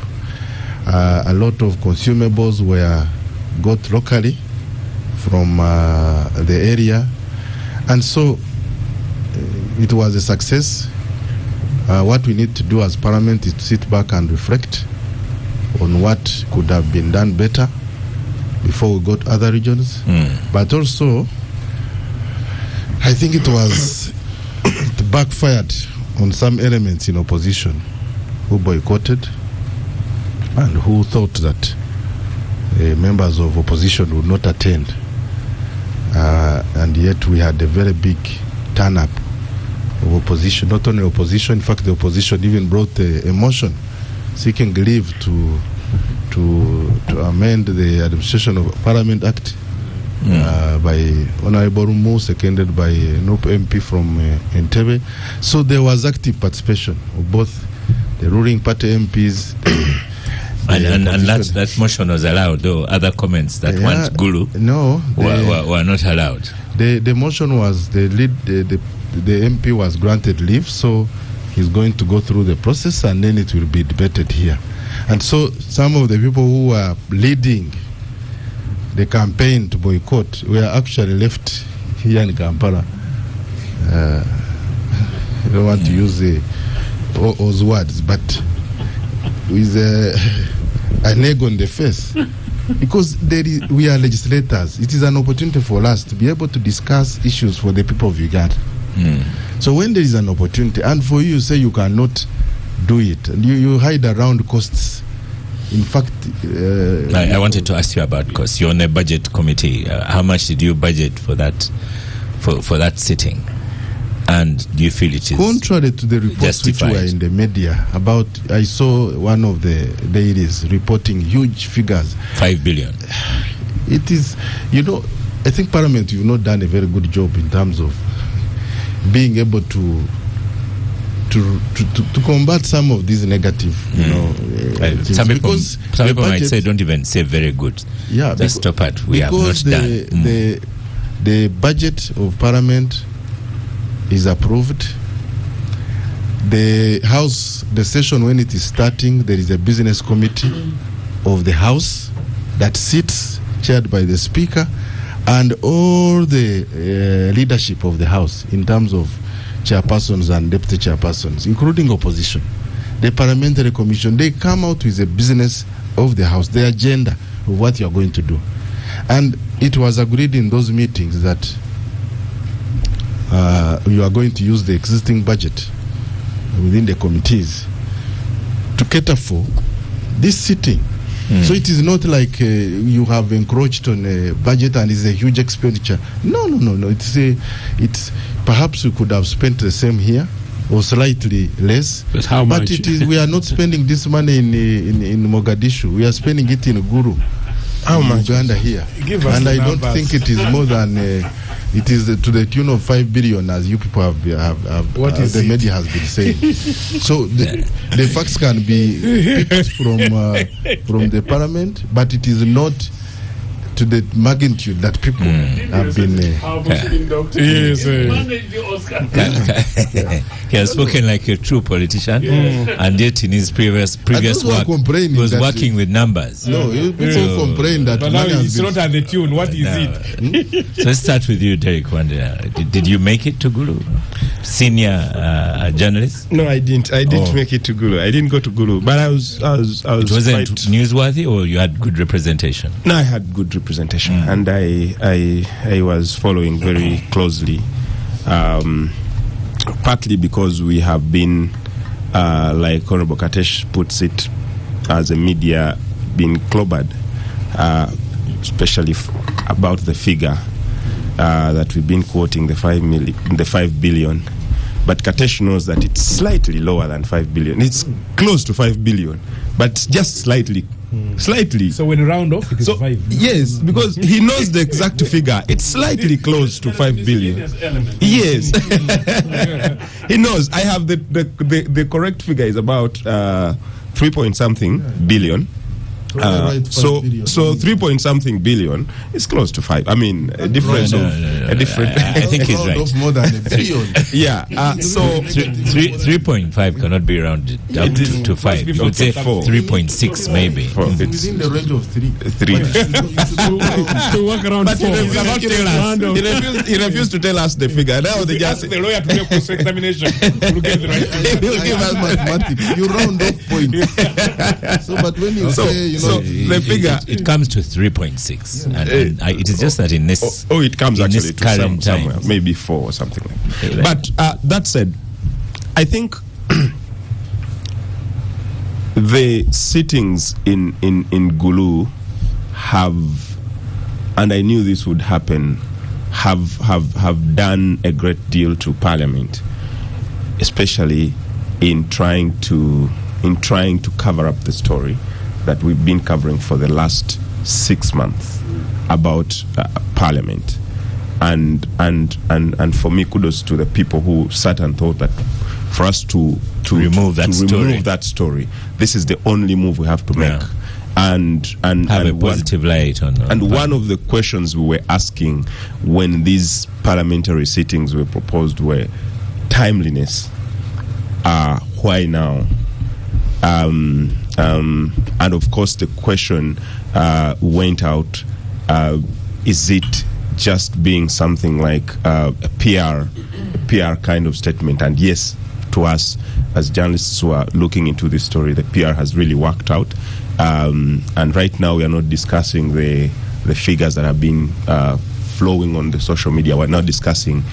S5: A lot of consumables were got locally from the area, and so it was a success. What we need to do as Parliament is to sit back and reflect on what could have been done better before we got other regions. But also, I think it backfired on some elements in opposition who boycotted and who thought that members of opposition would not attend. And yet we had a very big turn-up of opposition, not only opposition, in fact the opposition even brought a motion seeking leave to amend the Administration of Parliament Act by Honorable Rumu, seconded by NOP MP from Entebbe. So there was active participation of both the ruling party MPs.
S1: And that motion was allowed, though other comments that want Gulu were not allowed.
S5: The motion was the MP was granted leave, so he's going to go through the process and then it will be debated here. And so some of the people who were leading the campaign to boycott were actually left here in Kampala. I don't want to use those words, but with an egg on the face. Because we are legislators. It is an opportunity for us to be able to discuss issues for the people of Uganda. So when there is an opportunity, and for you say you cannot do it, and you hide around costs. In fact,
S1: I wanted to ask you about costs. You're on a budget committee. How much did you budget for that sitting? And do you feel it is
S5: contrary to the reports justified? Which were in the media about? I saw one of the dailies reporting huge figures.
S1: 5 billion.
S5: It is, I think Parliament, you've not done a very good job in terms of being able to combat some of these negative, things.
S1: Some people might say, don't even say very good.
S5: Yeah,
S1: just stop at we have not done.
S5: The budget of Parliament is approved. The House, the session when it is starting, there is a business committee of the House that sits, chaired by the Speaker, and all the leadership of the House in terms of chairpersons and deputy chairpersons, including opposition. The Parliamentary Commission, they come out with a business of the House, the agenda of what you are going to do. And it was agreed in those meetings that you are going to use the existing budget within the committees to cater for this sitting. So it is not like you have encroached on a budget and it's a huge expenditure. No. It's perhaps we could have spent the same here or slightly less.
S2: But how much?
S5: But we are not spending this money in Mogadishu. We are spending it in Gulu.
S4: How much?
S5: Uganda here.
S3: And
S5: I don't think it is more than it is to the tune of 5 billion, as you people have the media has been saying. So the facts can be picked from the Parliament, but it is not to the magnitude that people have been.
S1: He has spoken like a true politician, and yet in his previous work, he was working with numbers.
S5: No, people complain that.
S3: But now it's not at the tune. What is it?
S1: So let's start with you, Derek. Did you make it to Gulu? Senior journalist?
S4: No, I didn't. I didn't make it to Gulu. I didn't go to Gulu, but I was. It
S1: wasn't newsworthy, or you had good representation?
S4: No, I had good representation, and I was following very closely, partly because we have been, like Honorable Katesh puts it, as a media, being clobbered, especially about the figure that we've been quoting, the 5 billion. But Katesh knows that it's slightly lower than 5 billion. It's close to 5 billion, but just slightly. Slightly.
S3: So when you round off, it is 5.
S4: Yes, because he knows the exact figure. It's slightly close to 5 billion. Yes. He knows. I have the correct figure is about 3 point something billion. So 3 point something billion is close to 5. I mean, a difference a different.
S1: I think he's right.
S5: Of more than a billion.
S4: Yeah. So
S1: 3.5 cannot be rounded up to 5. You would say 3.6 maybe.
S5: It's within the range of 3.
S2: To work around 4.
S4: He refused to tell us the figure. Now they just
S3: the lawyer to make cross examination. We'll get the right.
S4: He will give us
S5: mathematics. You round off points. So, but when you say,
S4: the figure
S1: it comes to 3.6, and it is just that in this.
S4: It comes
S1: in
S4: actually
S1: this
S4: to
S1: current
S4: somewhere,
S1: times.
S4: maybe 4 or something like that. But that said, I think the sittings in Gulu have, and I knew this would happen, have done a great deal to Parliament, especially in trying to cover up the story that we've been covering for the last 6 months about Parliament. And for me, kudos to the people who sat and thought that for us to remove that story, this is the only move we have to make.
S1: Yeah.
S4: And
S1: have a positive light on.
S4: And one of the questions we were asking when these parliamentary sittings were proposed were timeliness. Why now? And of course, the question went out: is it just being something like a PR kind of statement? And yes, to us as journalists who are looking into this story, the PR has really worked out. And right now, we are not discussing the figures that have been flowing on the social media. We're not discussing.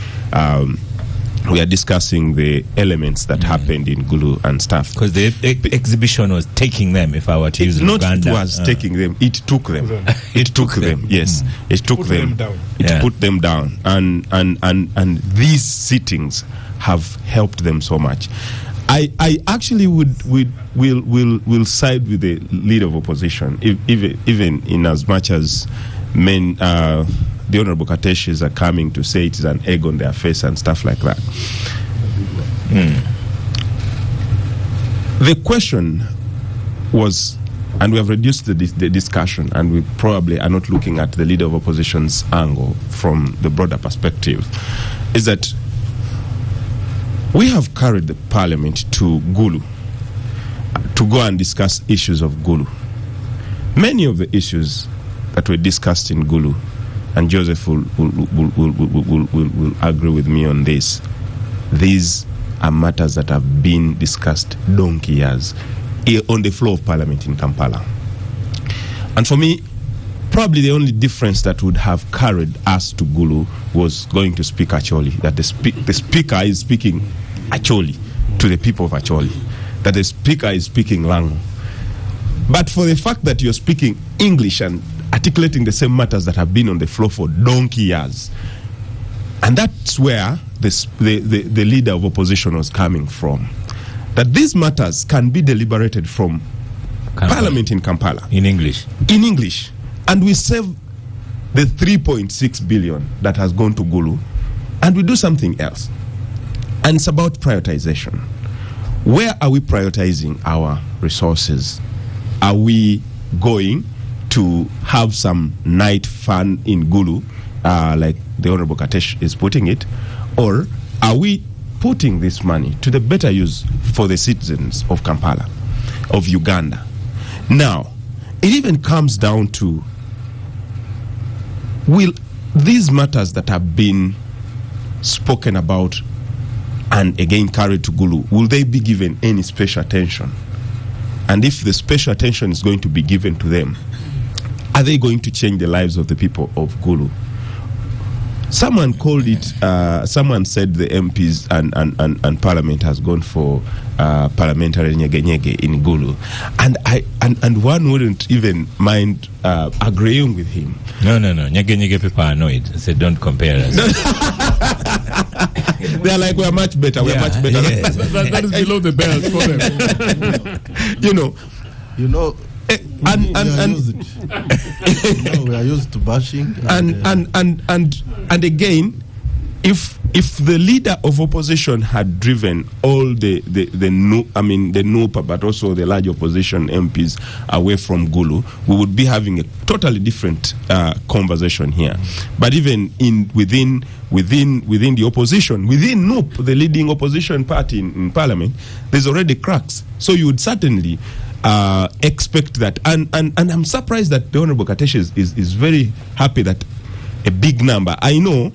S4: We are discussing the elements that happened in Gulu and stuff.
S1: Because the exhibition was taking them, if I were to use Uganda.
S4: It was taking them, it took them. It took them, yes. It took them. It put them down. And these sittings have helped them so much. I actually will side with the leader of opposition, even in as much as the Honorable Kateshis are coming to say it is an egg on their face and stuff like that. The question was, and we have reduced the discussion, and we probably are not looking at the leader of opposition's angle from the broader perspective, is that we have carried the parliament to Gulu to go and discuss issues of Gulu. Many of the issues that were discussed in Gulu, and Joseph will agree with me on this, these are matters that have been discussed donkey years on the floor of parliament in Kampala. And for me, probably the only difference that would have carried us to Gulu was going to speak Acholi, that the speaker is speaking Acholi to the people of Acholi, that the speaker is speaking Lango. But for the fact that you're speaking English and articulating the same matters that have been on the floor for donkey years, and that's where the leader of opposition was coming from, that these matters can be deliberated from Parliament in Kampala.
S1: In English.
S4: In English. And we save the 3.6 billion that has gone to Gulu, and we do something else. And it's about prioritization. Where are we prioritizing our resources? Are we going to have some night fun in Gulu, like the Honorable Katesh is putting it? Or are we putting this money to the better use for the citizens of Kampala, of Uganda? Now, it even comes down to, will these matters that have been spoken about and again carried to Gulu, will they be given any special attention? And if the special attention is going to be given to them, are they going to change the lives of the people of Gulu? Someone called it, someone said the MPs and Parliament has gone for parliamentary nyege in Gulu. And one wouldn't even mind agreeing with him.
S1: No. Nyege people are annoyed. They say, don't compare us.
S4: They're like, we're much better. We're much better.
S1: Yes.
S2: that is below the belt for them.
S5: You know, we are used to bashing.
S4: And again, if if the leader of opposition had driven all the NUPA, but also the large opposition MPs away from Gulu, we would be having a totally different conversation here. But even within the opposition, within NUP, the leading opposition party in parliament, there's already cracks. So you would certainly expect that. And I'm surprised that the Honorable Kiteezi is very happy that a big number. I know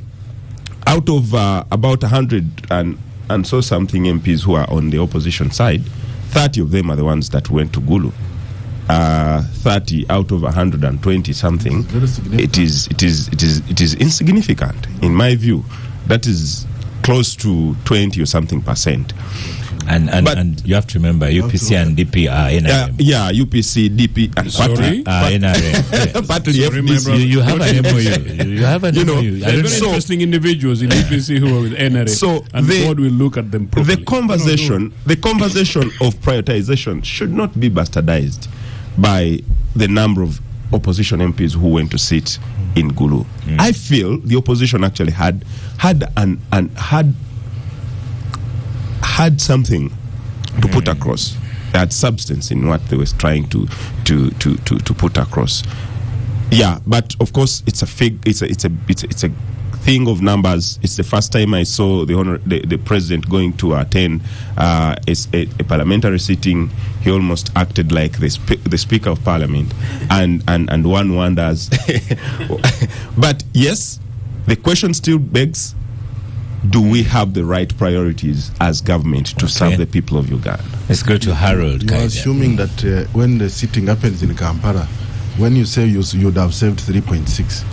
S4: out of about 100 and so something MPs who are on the opposition side, 30 of them are the ones that went to Gulu. 30 out of 120 something. It is insignificant in my view. That is close to 20 or something %.
S1: And you have to remember, UPC and DP are NRM.
S4: UPC, DP, and
S1: NRM.
S4: Partly FDC.
S1: You have an MOU. You have an MOU.
S2: There are very interesting individuals in UPC who are with NRM.
S4: So
S2: and God will look at them properly.
S4: The conversation of prioritization should not be bastardized by the number of opposition MPs who went to sit in Gulu. I feel the opposition actually had something to put across. They had substance in what they were trying to put across. Yeah, but of course it's a thing of numbers. It's the first time I saw the president going to attend a parliamentary sitting. He almost acted like the Speaker of Parliament, and one wonders. But yes, the question still begs: do we have the right priorities as government to serve the people of Uganda?
S1: Let's go to Harold.
S5: You are assuming that when the sitting happens in Kampala, when you say you'd have saved 3.6,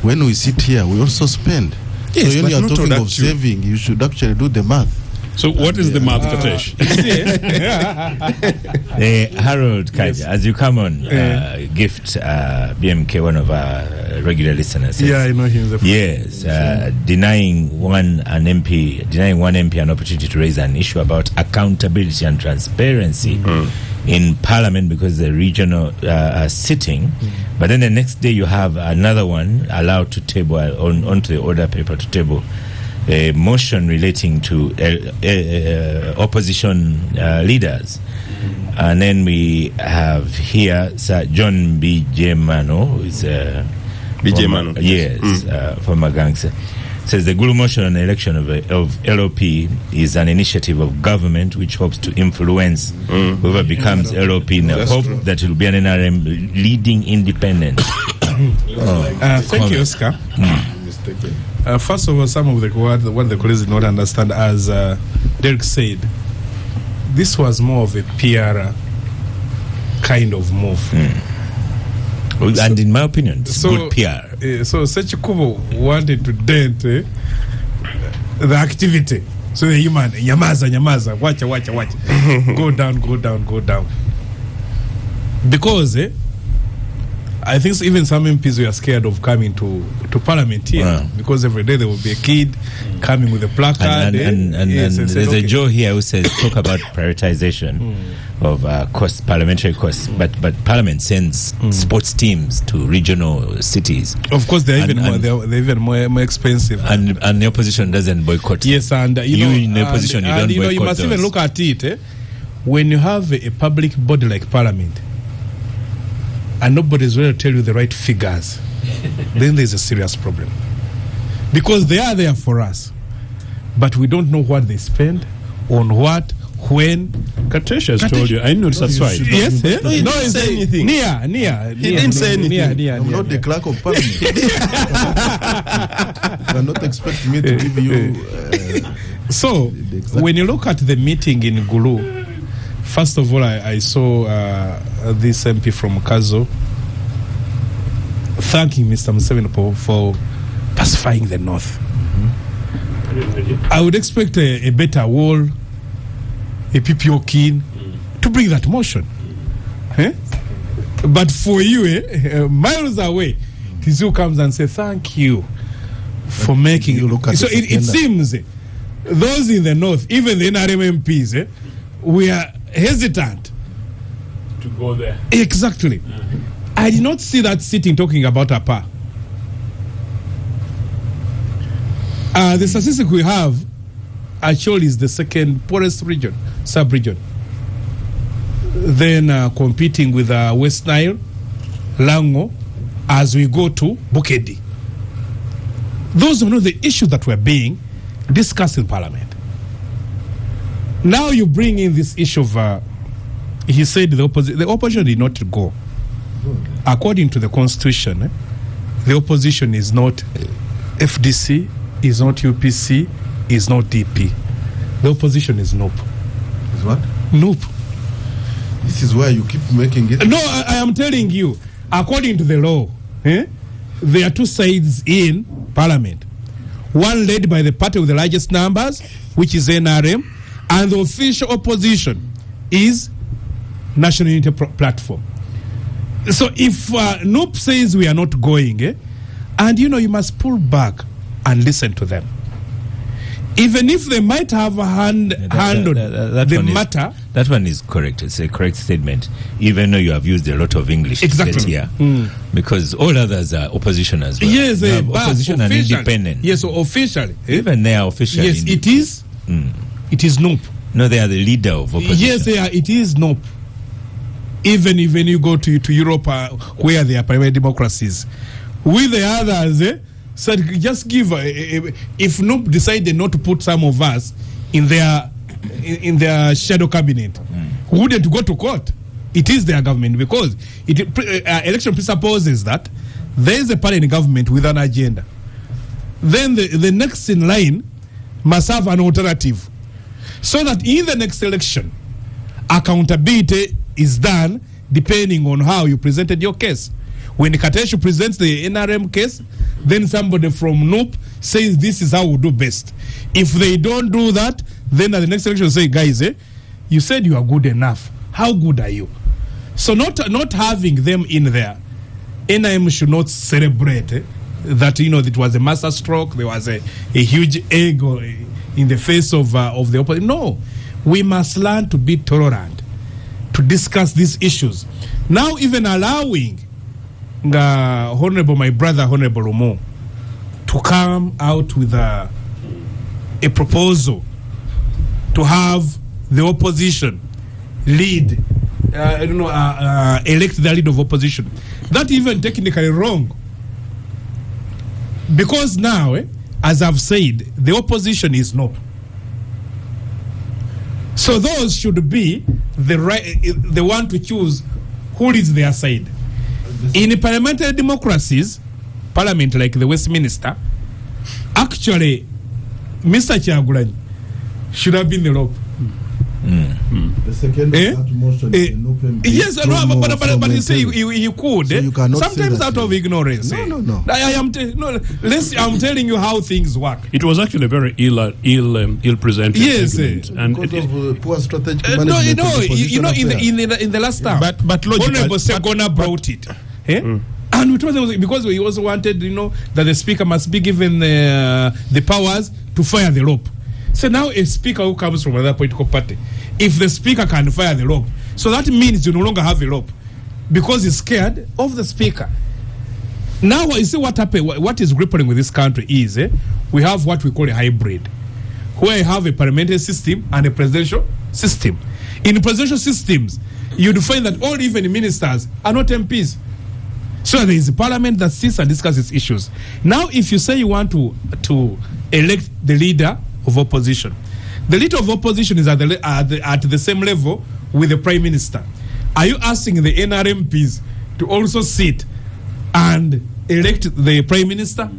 S5: when we sit here, we also spend.
S4: Yes,
S5: so when you are talking of saving, you should actually do the math.
S2: So what is the math, Katesh?
S1: Harold Kaja, as you come on, gift BMK, one of our regular listeners.
S3: Yeah, I know him.
S1: Yes, denying one MP an opportunity to raise an issue about accountability and transparency in Parliament because the regional sitting. But then the next day you have another one allowed to table onto the order paper to table a motion relating to opposition leaders. And then we have here Sir John B. J. Mano, who is former gangster. Says the Gulu motion on the election of LOP is an initiative of government which hopes to influence whoever becomes LOP in the hope that it will be an NRM leading independent.
S3: Thank you, Oscar. First of all, some of what the colleagues did not understand, as Derek said, this was more of a PR kind of move.
S1: And in my opinion, it's good PR.
S3: So Sechikubo wanted to dent the activity. So the human, Yamaza, watch. Go down. Because I think even some MPs were scared of coming to Parliament here because every day there will be a kid coming with a placard.
S1: And there's a Joe here who says talk about prioritization of costs, parliamentary costs. But Parliament sends sports teams to regional cities.
S3: Of course, they're even more expensive.
S1: And the opposition doesn't boycott.
S3: Yes, and
S1: you in the opposition you don't boycott.
S3: You must even look at it when you have a public body like Parliament. And nobody's going to tell you the right figures, then there's a serious problem. Because they are there for us, but we don't know what they spend, on what, when.
S2: Katesh has told you. I know that's right.
S3: Yes,
S4: he didn't say anything.
S3: He didn't say anything.
S5: I'm not the clerk of Parliament. You cannot expect me to give you...
S3: So, when you look at the meeting in Gulu, first of all, I saw this MP from Kazo thanking Mr. Museveni for pacifying the North. I would expect a better wall, a PPO keen to bring that motion. But for you, miles away, Tizu comes and says, thank you for making
S5: you look at
S3: so it seems those in the North, even the NRM MPs, we are hesitant
S2: to go there.
S3: Exactly. I did not see that sitting talking about APA. The statistic we have actually is the second poorest region, sub-region. Then competing with West Nile, Lango, as we go to Bukedi. Those are not the issues that were being discussed in Parliament. Now you bring in this issue of, he said the opposition did not go. According to the Constitution, the opposition is not FDC, is not UPC, is not DP. The opposition is NUP.
S5: Is what?
S3: NUP.
S5: This is why you keep making it.
S3: No, I am telling you, according to the law, there are two sides in Parliament. One led by the party with the largest numbers, which is NRM, and the official opposition is National Unity Platform. So if NUP says we are not going, and you must pull back and listen to them. Even if they might have handled the matter.
S1: That one is correct. It's a correct statement. Even though you have used a lot of English
S3: exactly
S1: here. Because all others are opposition as well.
S3: Yes,
S1: opposition and independent.
S3: Yes, so officially.
S1: Even they are officially.
S3: Yes, it is. It is NUP.
S1: No, they are the leader of opposition.
S3: Yes, it is NUP. Even if you go to Europe where there are private democracies. With the others, so just give if NUP decided not to put some of us in their shadow cabinet, wouldn't go to court. It is their government because election presupposes that there is a party in government with an agenda. Then the next in line must have an alternative, so that in the next election, accountability is done depending on how you presented your case. When Kiteezi presents the NRM case, then somebody from NUP says this is how we do best. If they don't do that, then at the next election say, guys, you said you are good enough. How good are you? So not having them in there, NRM should not celebrate that it was a master stroke. There was a huge ego in the face of the opposition. No, we must learn to be tolerant, to discuss these issues. Now even allowing my brother Honorable Umo to come out with a proposal to have the opposition lead, elect the leader of opposition. That even technically wrong. Because now, as I've said, the opposition is NUP. So those should be the one to choose who leads their side. In parliamentary democracies, parliament like the Westminster, actually, Mr. Kyagulanyi should have been the NUP.
S5: The second motion
S3: yes, but you say you could. So you sometimes out of ignorance.
S5: No.
S3: I'm telling you how things work.
S2: It was actually a very ill presented argument, and
S5: poor strategic
S3: management. In the last time,
S2: but
S3: Honorable Segona brought it. And we told them because we also wanted, that the speaker must be given the powers to fire the rope. So now a speaker who comes from another political party, if the speaker can fire the rope, so that means you no longer have a rope because he's scared of the speaker. Now you see what happened. What is grappling with this country is we have what we call a hybrid, where you have a parliamentary system and a presidential system. In presidential systems, you'd find that all even ministers are not MPs. So there is a parliament that sits and discusses issues. Now, if you say you want to elect the leader of opposition, the leader of opposition is at the same level with the prime minister. Are you asking the NRMPs to also sit and elect the prime minister?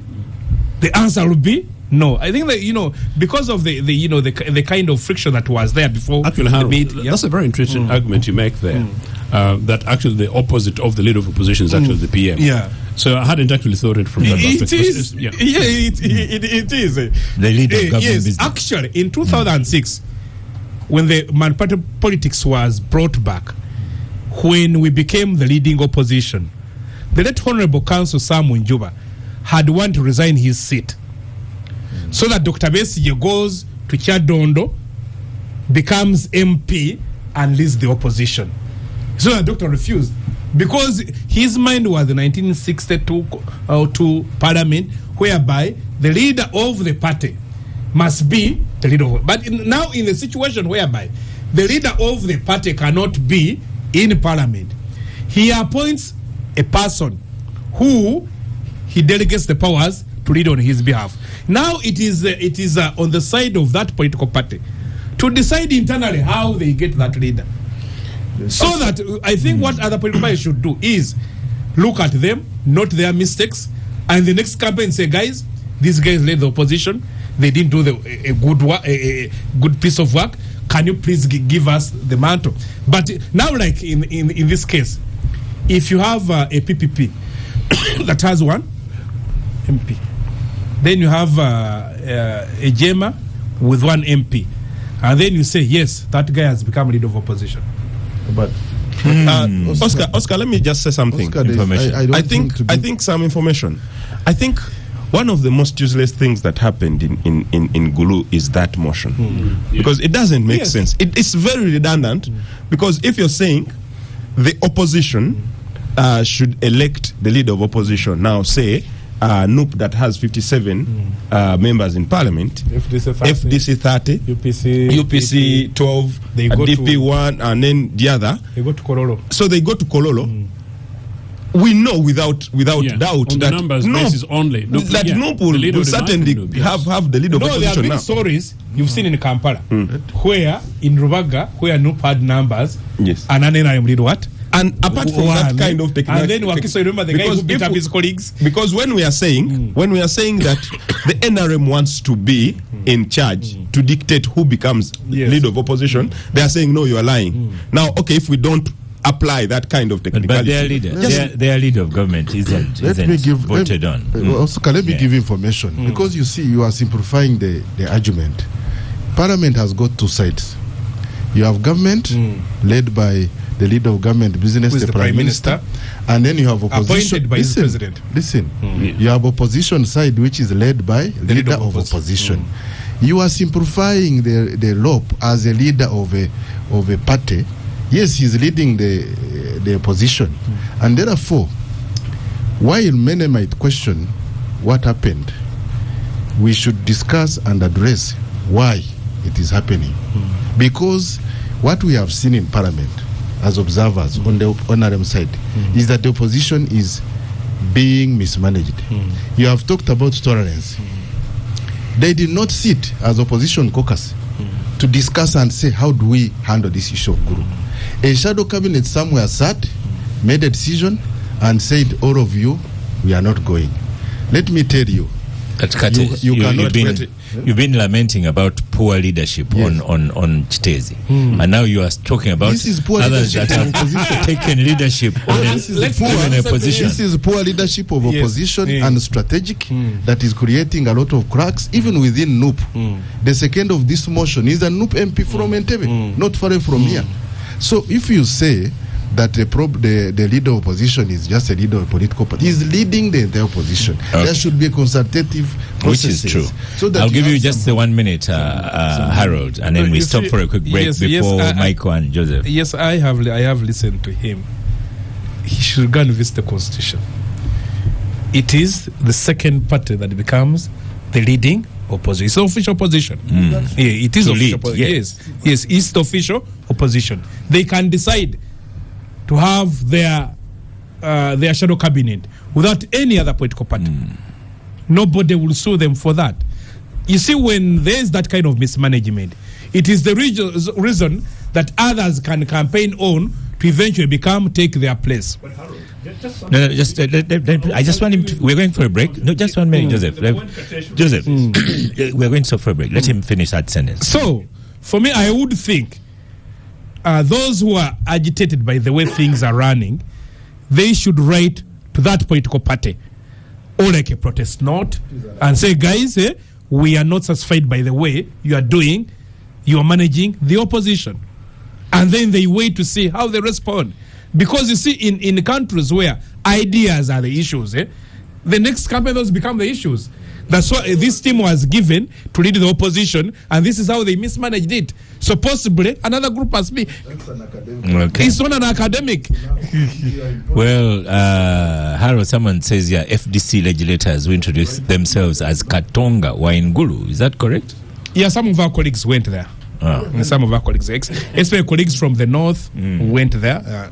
S3: The answer would be no. I think that because of the kind of friction that was there before.
S2: Actually, Harold, that's a very interesting argument you make there. That actually the opposite of the leader of opposition is actually the PM.
S3: Yeah.
S2: So I hadn't actually thought it from that perspective.
S3: It is.
S1: The leader of government
S3: yes,
S1: business.
S3: actually, in 2006, when the man-party politics was brought back, when we became the leading opposition, the late Honorable Council Sam Njuba had wanted to resign his seat so that Dr. Besigye goes to Kyadondo, becomes MP, and leads the opposition. So the doctor refused. Because his mind was the 1962 to Parliament, whereby the leader of the party must be the leader of, but now in the situation whereby the leader of the party cannot be in Parliament, he appoints a person who he delegates the powers to lead on his behalf. Now it is on the side of that political party to decide internally how they get that leader. So that I think what other political parties should do is look at them, note their mistakes, and the next campaign say, guys, these guys led the opposition. They didn't do a good piece of work. Can you please give us the mantle? But now, like in this case, if you have a PPP that has one MP, then you have a JEMA with one MP, and then you say, yes, that guy has become leader of opposition.
S5: But
S4: Oscar, let me just say something.
S5: Oscar,
S4: information. I think some information. I think one of the most useless things that happened in Gulu is that motion, because it doesn't make sense. It's very redundant, because if you're saying the opposition should elect the leader of opposition, now say NUP that has 57 members in Parliament, FDC 30, UPC 12, DP 1, and then the other.
S3: They go to Kololo.
S4: So they go to Kololo. We know without doubt
S2: on
S4: that
S2: the numbers basis only.
S4: NUP will certainly have the leader of opposition now.
S3: There have been stories you've seen in Kampala, where in Rubaga, where NUP had numbers, and NRM did what?
S4: And apart from that kind of technique,
S3: and then Wakiso, remember the guy who beat up his colleagues.
S4: Because when we are saying that the NRM wants to be in charge to dictate who becomes leader of opposition, they are saying no, you are lying. Now, okay, if we don't apply that kind of technicality,
S1: but their leader, their leader of government isn't voted on.
S5: Oscar, let me give information, because you see, you are simplifying the argument. Parliament has got two sides. You have government led by the leader of government business, the Prime Minister, and then you have opposition
S3: appointed by the President.
S5: Listen, you have opposition side, which is led by the leader of opposition. You are simplifying the LOP as a leader of a party. Yes, he's leading the opposition, and therefore, while many might question what happened, we should discuss and address why it is happening, because what we have seen in Parliament as observers on the NRM side is that the opposition is being mismanaged. You have talked about tolerance. They did not sit as opposition caucus to discuss and say, how do we handle this issue of Gulu? A shadow cabinet somewhere sat, made a decision, and said, all of you, we are not going. Let me tell you,
S1: you've been lamenting about poor leadership on Kiteezi, and now you are talking about others that have taken leadership on a position.
S5: This is poor leadership of opposition and strategic that is creating a lot of cracks even within NUP. The second of this motion is a NUP MP from Entebbe, not far from here. So if you say that the leader of opposition is just a leader of a political party, he's leading the opposition. There should be a consultative process.
S1: Which is true. So I'll give you just 1 minute, Harold, and then we stop for a quick break before Michael and Joseph.
S3: Yes, I have listened to him. He should go and visit the Constitution. It is the second party that becomes the leading opposition. It's official opposition. It is official opposition. Yes, it's the official opposition. They can decide to have their shadow cabinet without any other political party. Nobody will sue them for that. You see, when there is that kind of mismanagement, it is the reason that others can campaign on to eventually take their place.
S1: But Harold, I just want him to, we're going for a break. No, just 1 minute, Joseph. Joseph, we're going to stop for a break. Let him finish that sentence.
S3: So, for me, I would think those who are agitated by the way things are running, they should write to that political party or like a protest note and say, guys, we are not satisfied by the way you are managing the opposition. And then they wait to see how they respond. Because you see, in countries where ideas are the issues, the next campaign those become the issues. That's what this team was given to lead the opposition, and this is how they mismanaged it. So possibly another group must be.
S1: Okay.
S3: It's not an academic.
S1: Well, Harold, someone says, yeah, FDC legislators who introduced themselves as Katonga were in Gulu. Is that correct?
S3: Yeah, some of our colleagues went there. And some of our colleagues, especially colleagues from the north, went there.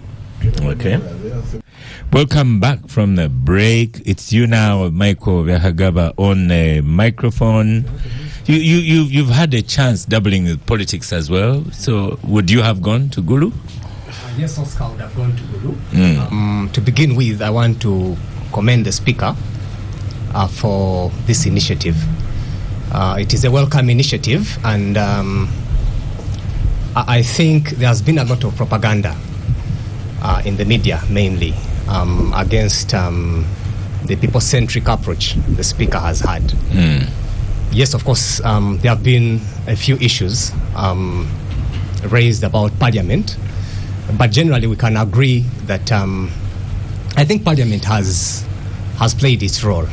S1: Okay. Welcome back from the break. It's you now, Michael Vyahagaba, on the microphone. You've had a chance doubling with politics as well. So would you have gone to Gulu?
S6: Yes, Oscar, I would have gone to Gulu. To begin with, I want to commend the Speaker for this initiative. It is a welcome initiative, and I think there has been a lot of propaganda in the media, mainly, against the people-centric approach the Speaker has had. Yes, of course, there have been a few issues raised about Parliament, but generally we can agree that I think Parliament has played its role.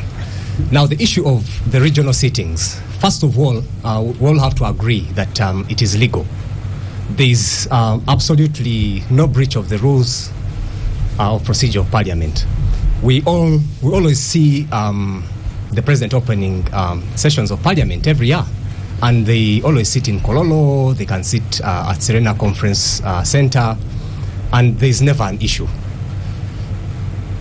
S6: Now, the issue of the regional sittings, first of all, we all have to agree that it is legal. There is absolutely no breach of the rules of procedure of Parliament. We always see the President opening sessions of Parliament every year, and they always sit in Kololo, they can sit at Serena Conference Center, and there is never an issue.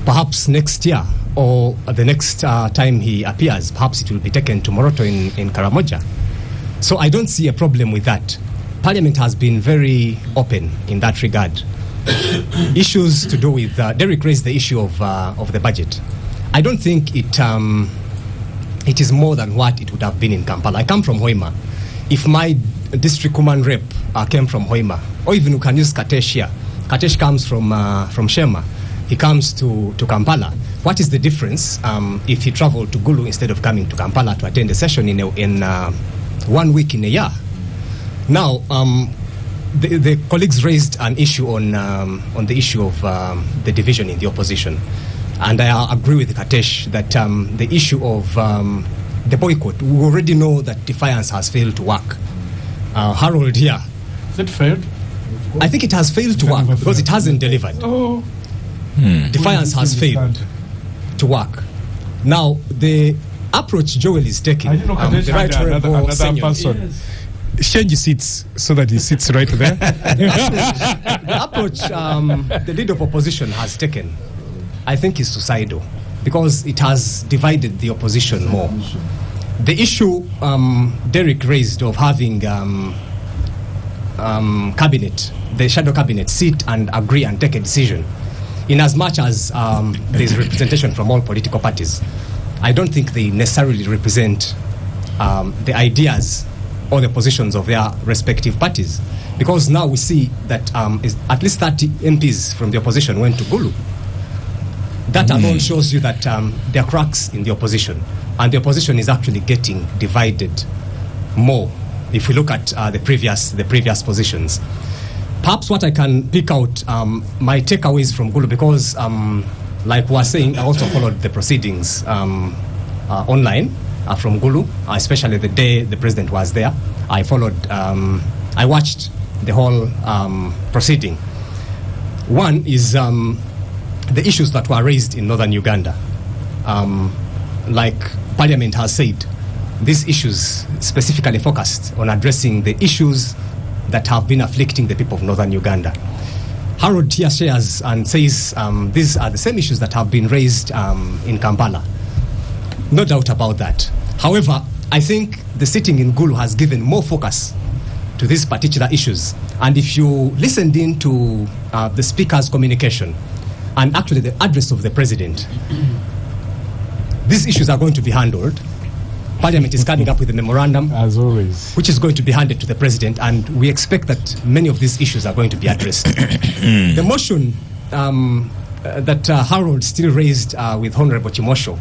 S6: Perhaps next year, or the next time he appears, perhaps it will be taken to Moroto in Karamoja. So I don't see a problem with that. Parliament has been very open in that regard. Issues to do with, Derek raised the issue of the budget. I don't think it is more than what it would have been in Kampala. I come from Hoima. If my district woman rep came from Hoima, or even we can use Katesh here. Katesh comes from Shema. He comes to Kampala. What is the difference if he traveled to Gulu instead of coming to Kampala to attend a session in 1 week in a year? Now, the colleagues raised an issue on the issue of the division in the opposition. And I agree with Katesh that the issue of the boycott, we already know that defiance has failed to work. Harold here.
S3: Has it failed?
S6: I think it has failed to work because it hasn't delivered.
S3: Oh.
S6: Defiance has failed to work. Now, the approach Joel is taking, the right
S3: another person. Yes. Change seats so that he sits right there.
S6: The approach the leader of opposition has taken, I think, is suicidal because it has divided the opposition more. The issue Derek raised of having cabinet, the shadow cabinet, sit and agree and take a decision, in as much as there is representation from all political parties, I don't think they necessarily represent the ideas or the positions of their respective parties. Because now we see that at least 30 MPs from the opposition went to Gulu. That alone shows you that there are cracks in the opposition. And the opposition is actually getting divided more if we look at the previous positions. Perhaps what I can pick out, my takeaways from Gulu, because like we were saying, I also followed the proceedings online from Gulu, especially the day the president was there. I followed, I watched the whole proceeding. One is the issues that were raised in northern Uganda. Like Parliament has said, these issues specifically focused on addressing the issues that have been afflicting the people of northern Uganda. Harold here shares and says these are the same issues that have been raised in Kampala. No doubt about that. However, I think the sitting in Gulu has given more focus to these particular issues. And if you listened in to the Speaker's communication and actually the address of the President, these issues are going to be handled. Parliament is coming up with a memorandum,
S3: as always,
S6: which is going to be handed to the President, and we expect that many of these issues are going to be addressed. The motion that Harold still raised with Honorable Chimosho,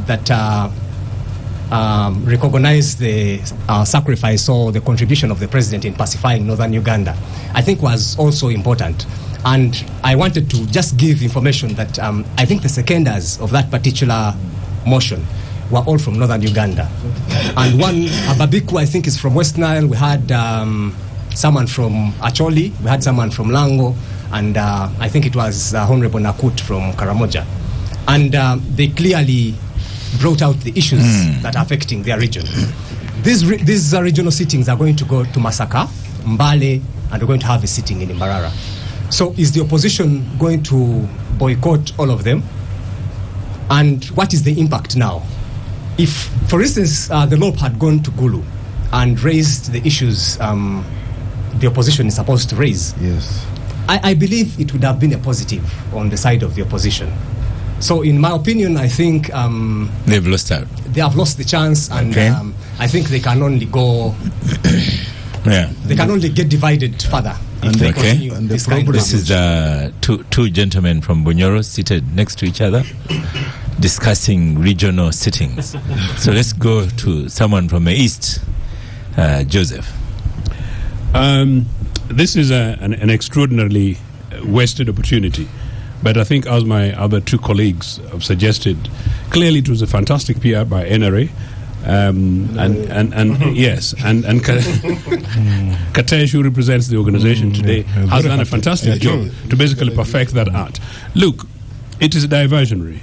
S6: that recognized the sacrifice or the contribution of the President in pacifying northern Uganda, I think was also important. And I wanted to just give information that I think the seconders of that particular motion were all from northern Uganda. And one, Ababiku, I think is from West Nile. We had someone from Acholi, we had someone from Lango, and I think it was Honorable Nakut from Karamoja. And they clearly brought out the issues that are affecting their region. These regional sittings are going to go to Masaka, Mbale, and we're going to have a sitting in Mbarara. So is the opposition going to boycott all of them? And what is the impact now? If, for instance, the LOP had gone to Gulu and raised the issues the opposition is supposed to raise,
S5: yes,
S6: I believe it would have been a positive on the side of the opposition. So in my opinion, I think
S1: they've lost out.
S6: They have lost the chance, and I think they can only go they can only get divided further if they continue this kind of
S1: This is two gentlemen from Bunyoro seated next to each other discussing regional sittings. So let's go to someone from the east, Joseph.
S2: This is an extraordinarily wasted opportunity. But I think, as my other two colleagues have suggested, clearly it was a fantastic PR by NRA. Yes, and Kiteezi, who represents the organization today, has done a fantastic job to basically perfect that art. Look, it is diversionary.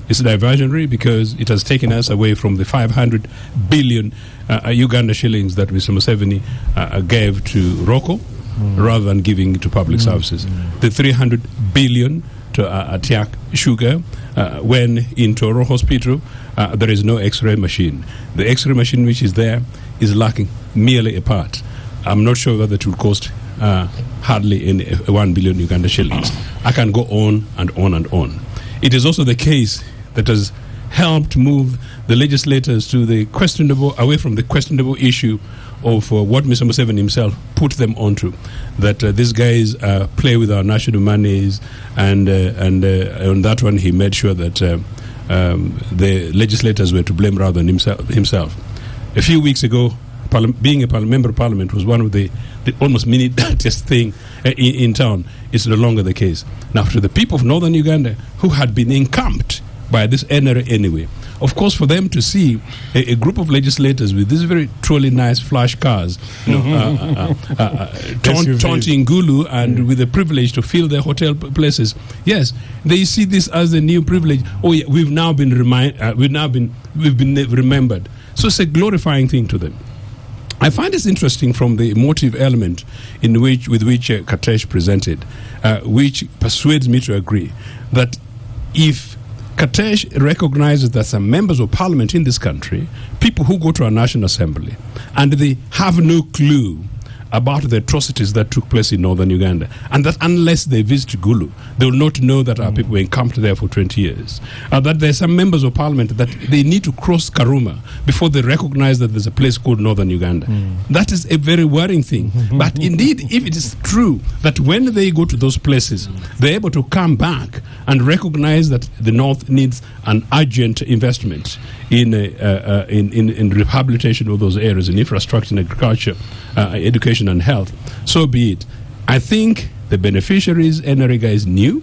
S2: It's diversionary because it has taken us away from the 500 billion Uganda shillings that Mr. Museveni gave to Roko, rather than giving it to public services. The 300 billion to Atiak Sugar, when in Toro Hospital there is no X-ray machine. The X-ray machine which is there is lacking merely a part. I'm not sure whether it will cost hardly 1 billion Uganda shillings. I can go on and on and on. It is also the case that has helped move the legislators to the away from the questionable issue of what Mr. Museveni himself put them onto, that these guys play with our national monies, and on that one he made sure that the legislators were to blame rather than himself. A few weeks ago, being a member of parliament was one of the almost dirtiest thing in town. It's no longer the case. Now, to the people of northern Uganda who had been encamped by this NRA anyway, of course, for them to see a group of legislators with these very truly nice flash cars, taunting Gulu and with the privilege to fill their hotel places, yes, they see this as a new privilege. Oh, yeah, we've been remembered. So it's a glorifying thing to them. I find this interesting from the emotive element with which Kiteezi presented, which persuades me to agree that if Kiteezi recognizes that some members of parliament in this country, people who go to our National Assembly, and they have no clue about the atrocities that took place in northern Uganda, and that unless they visit Gulu, they will not know that our people were encamped there for 20 years. That there are some members of parliament that they need to cross Karuma before they recognize that there's a place called northern Uganda. That is a very worrying thing. But indeed, if it is true that when they go to those places, they're able to come back and recognize that the north needs an urgent investment in rehabilitation of those areas, in infrastructure, in agriculture, education and health, so be it. I think the beneficiaries, NRA guys, knew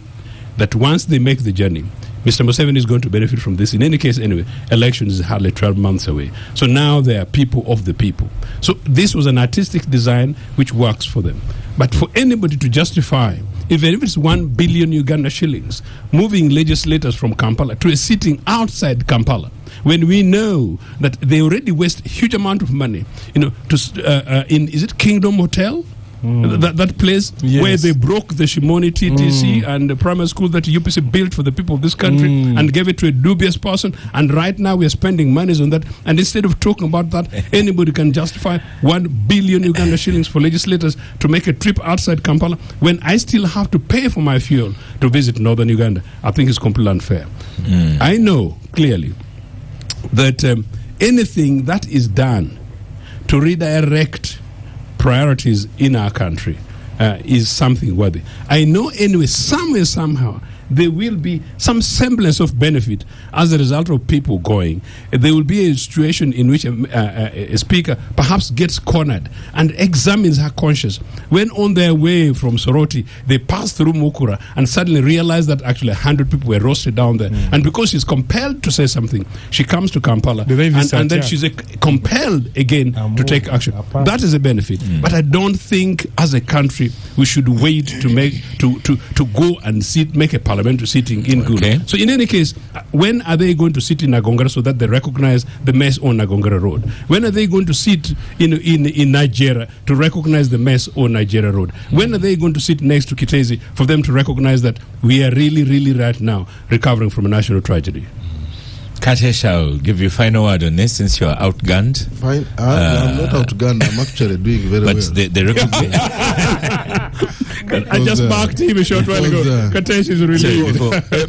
S2: that once they make the journey, Mr. Museveni is going to benefit from this. In any case, anyway, elections is hardly 12 months away. So now they are people of the people. So this was an artistic design which works for them. But for anybody to justify, even if it's 1 billion Uganda shillings, moving legislators from Kampala to a sitting outside Kampala, when we know that they already waste a huge amount of money, is it Kingdom Hotel? That place where they broke the Shimoni TTC and the primary school that UPC built for the people of this country and gave it to a dubious person, and right now we are spending monies on that, and instead of talking about that, anybody can justify 1 billion Uganda shillings for legislators to make a trip outside Kampala when I still have to pay for my fuel to visit northern Uganda. I think it's completely unfair. I know clearly that anything that is done to redirect priorities in our country is something worthy. I know anyway, somewhere, somehow, there will be some semblance of benefit as a result of people going. There will be a situation in which a speaker perhaps gets cornered and examines her conscience. When on their way from Soroti, they pass through Mukura and suddenly realize that actually 100 people were roasted down there. And because she's compelled to say something, she comes to Kampala and then she's compelled again to take action. That is a benefit. But I don't think as a country we should wait to go and make a parliamentary sitting in Gulu. So in any case, when are they going to sit in Nagongara so that they recognize the mess on Nagongara Road? When are they going to sit in Nigeria to recognize the mess on Nigeria Road? When are they going to sit next to Kiteezi for them to recognize that we are really, really right now recovering from a national tragedy?
S1: Katesh, I'll give you final word on this since you're outgunned.
S5: Fine. I'm not outgunned. I'm actually doing very well.
S1: But the recognition...
S2: I just marked him a short while ago. Katesh is really...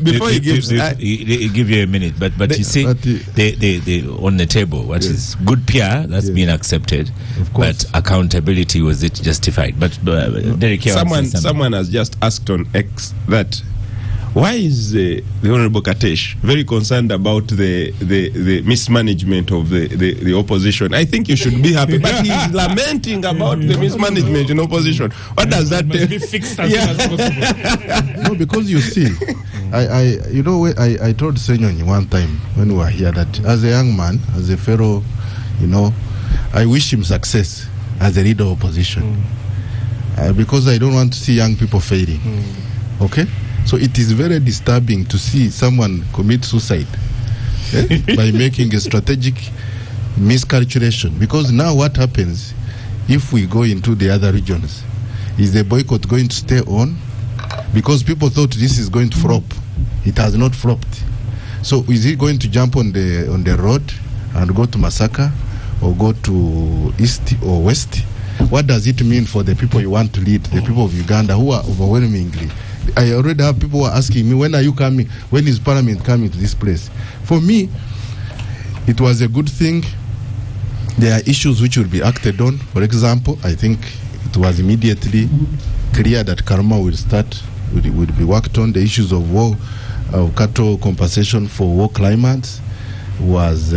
S1: Before he gives... He give you a minute. But you see, they on the table, what is good PR, that's been accepted. Of course. But accountability, was it justified? But Derek,
S4: someone has just asked on X that... Why is the Honorable Katesh very concerned about the mismanagement of the opposition? I think you should be happy, but he's lamenting about the mismanagement in opposition. What does that tell?
S3: Be fixed as soon as possible.
S5: No, because you see, I told Senyonyi one time when we were here that as a young man, as a fellow, I wish him success as a leader of opposition, because I don't want to see young people failing. Okay. So it is very disturbing to see someone commit suicide by making a strategic miscalculation. Because now what happens if we go into the other regions? Is the boycott going to stay on? Because people thought this is going to flop. It has not flopped. So is he going to jump on the road and go to Masaka or go to east or west? What does it mean for the people you want to lead, the people of Uganda who are overwhelmingly... I already have people who are asking me, when are you coming? When is Parliament coming to this place? For me, it was a good thing. There are issues which will be acted on. For example, I think it was immediately clear that Karma will be worked on. The issues of war, cattle compensation for war climates was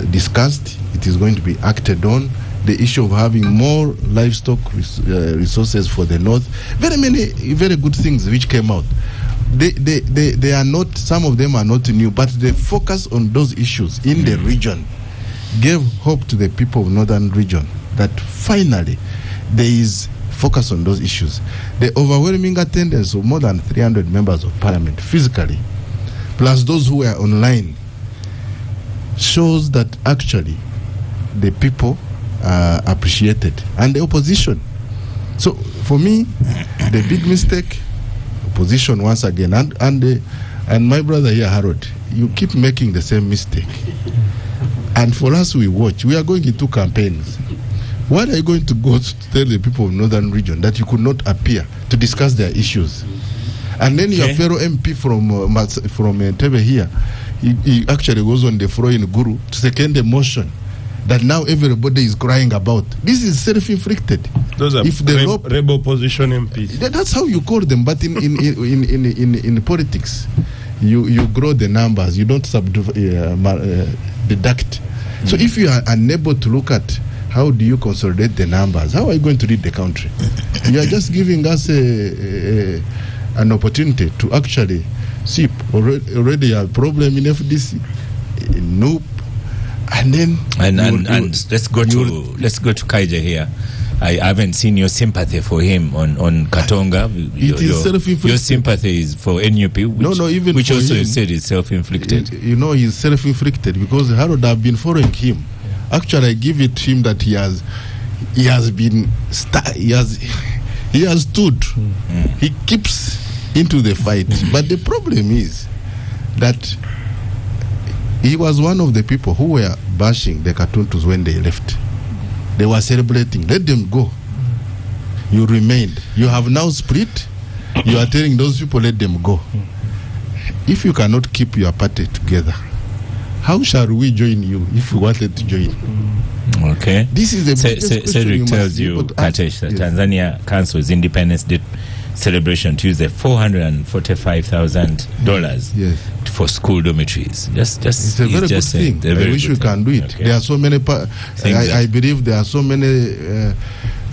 S5: discussed. It is going to be acted on. The issue of having more livestock resources for the north. Very many very good things which came out. They are not, some of them are not new, but the focus on those issues in the region gave hope to the people of northern region that finally there is focus on those issues. The overwhelming attendance of more than 300 members of parliament physically, plus those who were online, shows that actually the people appreciated, and the opposition. So for me, the big mistake, opposition once again, and my brother here, Harold, you keep making the same mistake. And for us, we watch. We are going into campaigns. Why are you going to go to tell the people of northern region that you could not appear to discuss their issues? And then your fellow MP from Entebbe here, he actually goes on the floor in Guru to second the motion that now everybody is crying about. This is self-inflicted.
S4: Those are rebel opposition MPs.
S5: That's how you call them. But in politics, you grow the numbers. You don't deduct. So if you are unable to look at how do you consolidate the numbers, how are you going to lead the country? You are just giving us an opportunity to actually see already a problem in FDC. Nope. And then
S1: let's go to Kaija here. I haven't seen your sympathy for him on Katonga. Your sympathy is for NUP, which also you said is self-inflicted.
S5: He's self-inflicted because Harold have been following him. Actually, I give it to him that he has stood. He keeps into the fight. But the problem is that he was one of the people who were bashing the Katuntus when they left. They were celebrating. Let them go. You remained. You have now split. You are telling those people, let them go. If you cannot keep your party together, how shall we join you if we wanted to join?
S1: Okay.
S5: This is the biggest question.
S1: Cedric tells you, Katesh, that Tanzania cancels Independence Day celebration Tuesday, $445,000 for school dormitories. Just
S5: it's a very good thing. I wish we can do it. Okay. There are so many. I believe there are so many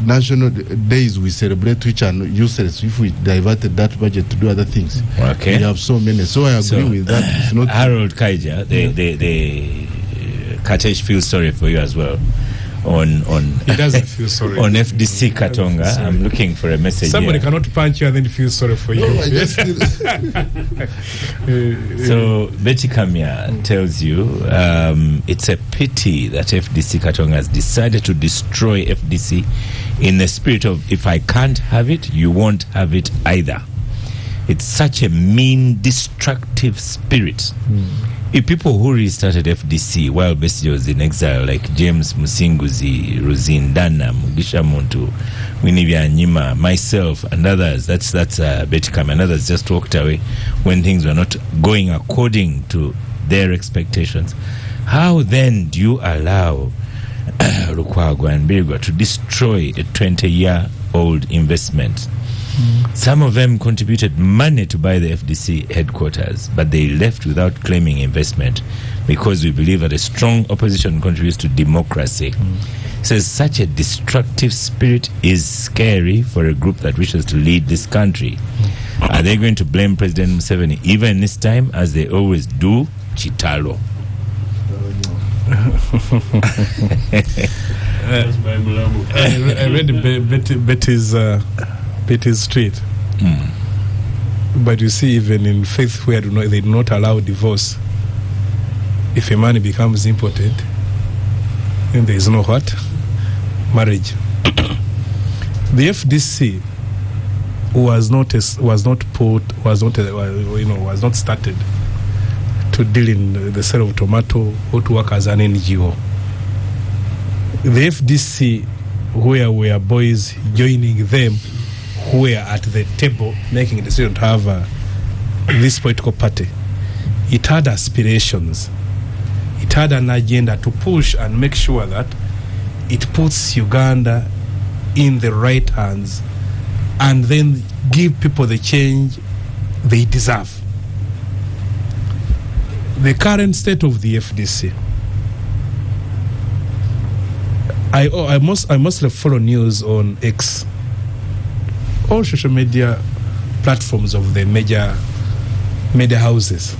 S5: national days we celebrate which are useless if we diverted that budget to do other things.
S1: Okay.
S5: We have so many. So I agree with that. It's not
S1: Harold Kaija, the Katesh feels sorry for you as well.
S3: He doesn't feel sorry.
S1: On FDC Katonga, I'm looking for a message.
S3: Somebody cannot punch you and then feel sorry for you.
S5: I just feel
S1: So Betty Kamya tells you it's a pity that FDC Katonga has decided to destroy FDC in the spirit of, if I can't have it, you won't have it either. It's such a mean, destructive spirit. If people who restarted FDC while Besigye was in exile, like James Musinguzi, Rosine Dana, Mugisha Muntu, Winnie Byanyima, myself, and others, that's Betty Kamya, and others just walked away when things were not going according to their expectations. How then do you allow Lukwago and Birigwa to destroy a 20-year-old investment? Some of them contributed money to buy the FDC headquarters, but they left without claiming investment because we believe that a strong opposition contributes to democracy. Says such a destructive spirit is scary for a group that wishes to lead this country. Are they going to blame President Museveni even this time, as they always do? Chitalo.
S3: I read Betty's street. But you see, even in faith where they do not allow divorce, if a man becomes impotent, then there is no what? Marriage. The FDC was not started to deal in the sale of tomato or to work as an NGO. The FDC, where were boys joining them, who were at the table making a decision to have this political party, it had aspirations. It had an agenda to push and make sure that it puts Uganda in the right hands and then give people the change they deserve. The current state of the FDC, I mostly follow news on X, all social media platforms of the major media houses.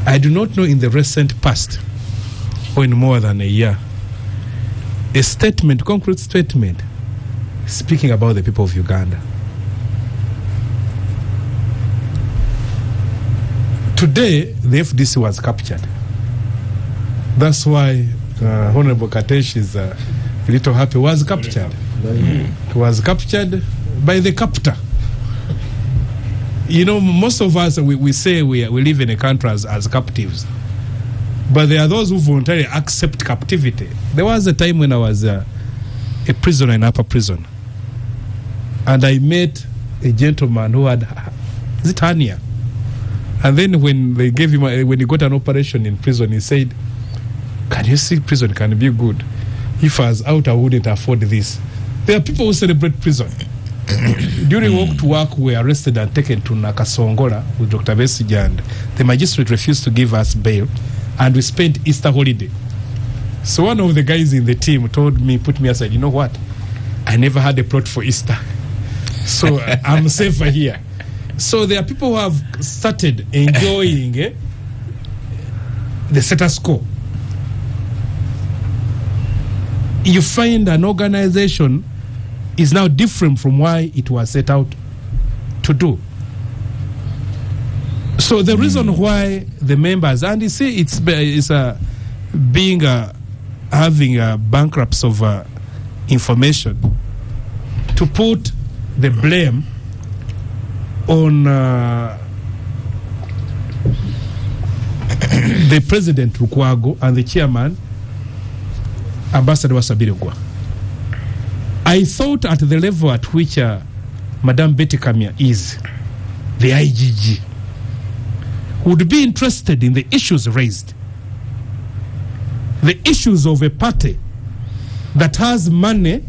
S3: I do not know in the recent past, or in more than a year, a statement, concrete statement, speaking about the people of Uganda. Today, the FDC was captured. That's why Honorable Katesh is a little happy. Was captured. It was captured by the captor. You know, most of us, we say we live in a country as captives. But there are those who voluntarily accept captivity. There was a time when I was a prisoner in upper prison. And I met a gentleman who had hernia. And then when they gave him, when he got an operation in prison, he said, "Can you see prison can be good? If I was out, I wouldn't afford this." There are people who celebrate prison. During walk to work, we were arrested and taken to Nakasongola with Dr. Besigye, and the magistrate refused to give us bail, and we spent Easter holiday. So one of the guys in the team told me, put me aside, "You know what? I never had a plot for Easter, so I'm safer here." So there are people who have started enjoying the status quo. You find an organization is now different from why it was set out to do. So the reason why the members, and you see, it's being having bankrupts of information, to put the blame on the President Lukwago and the chairman Ambassador Wasabirigwa. I thought at the level at which Madame Betty Kamya is, the IGG, would be interested in the issues raised. The issues of a party that has money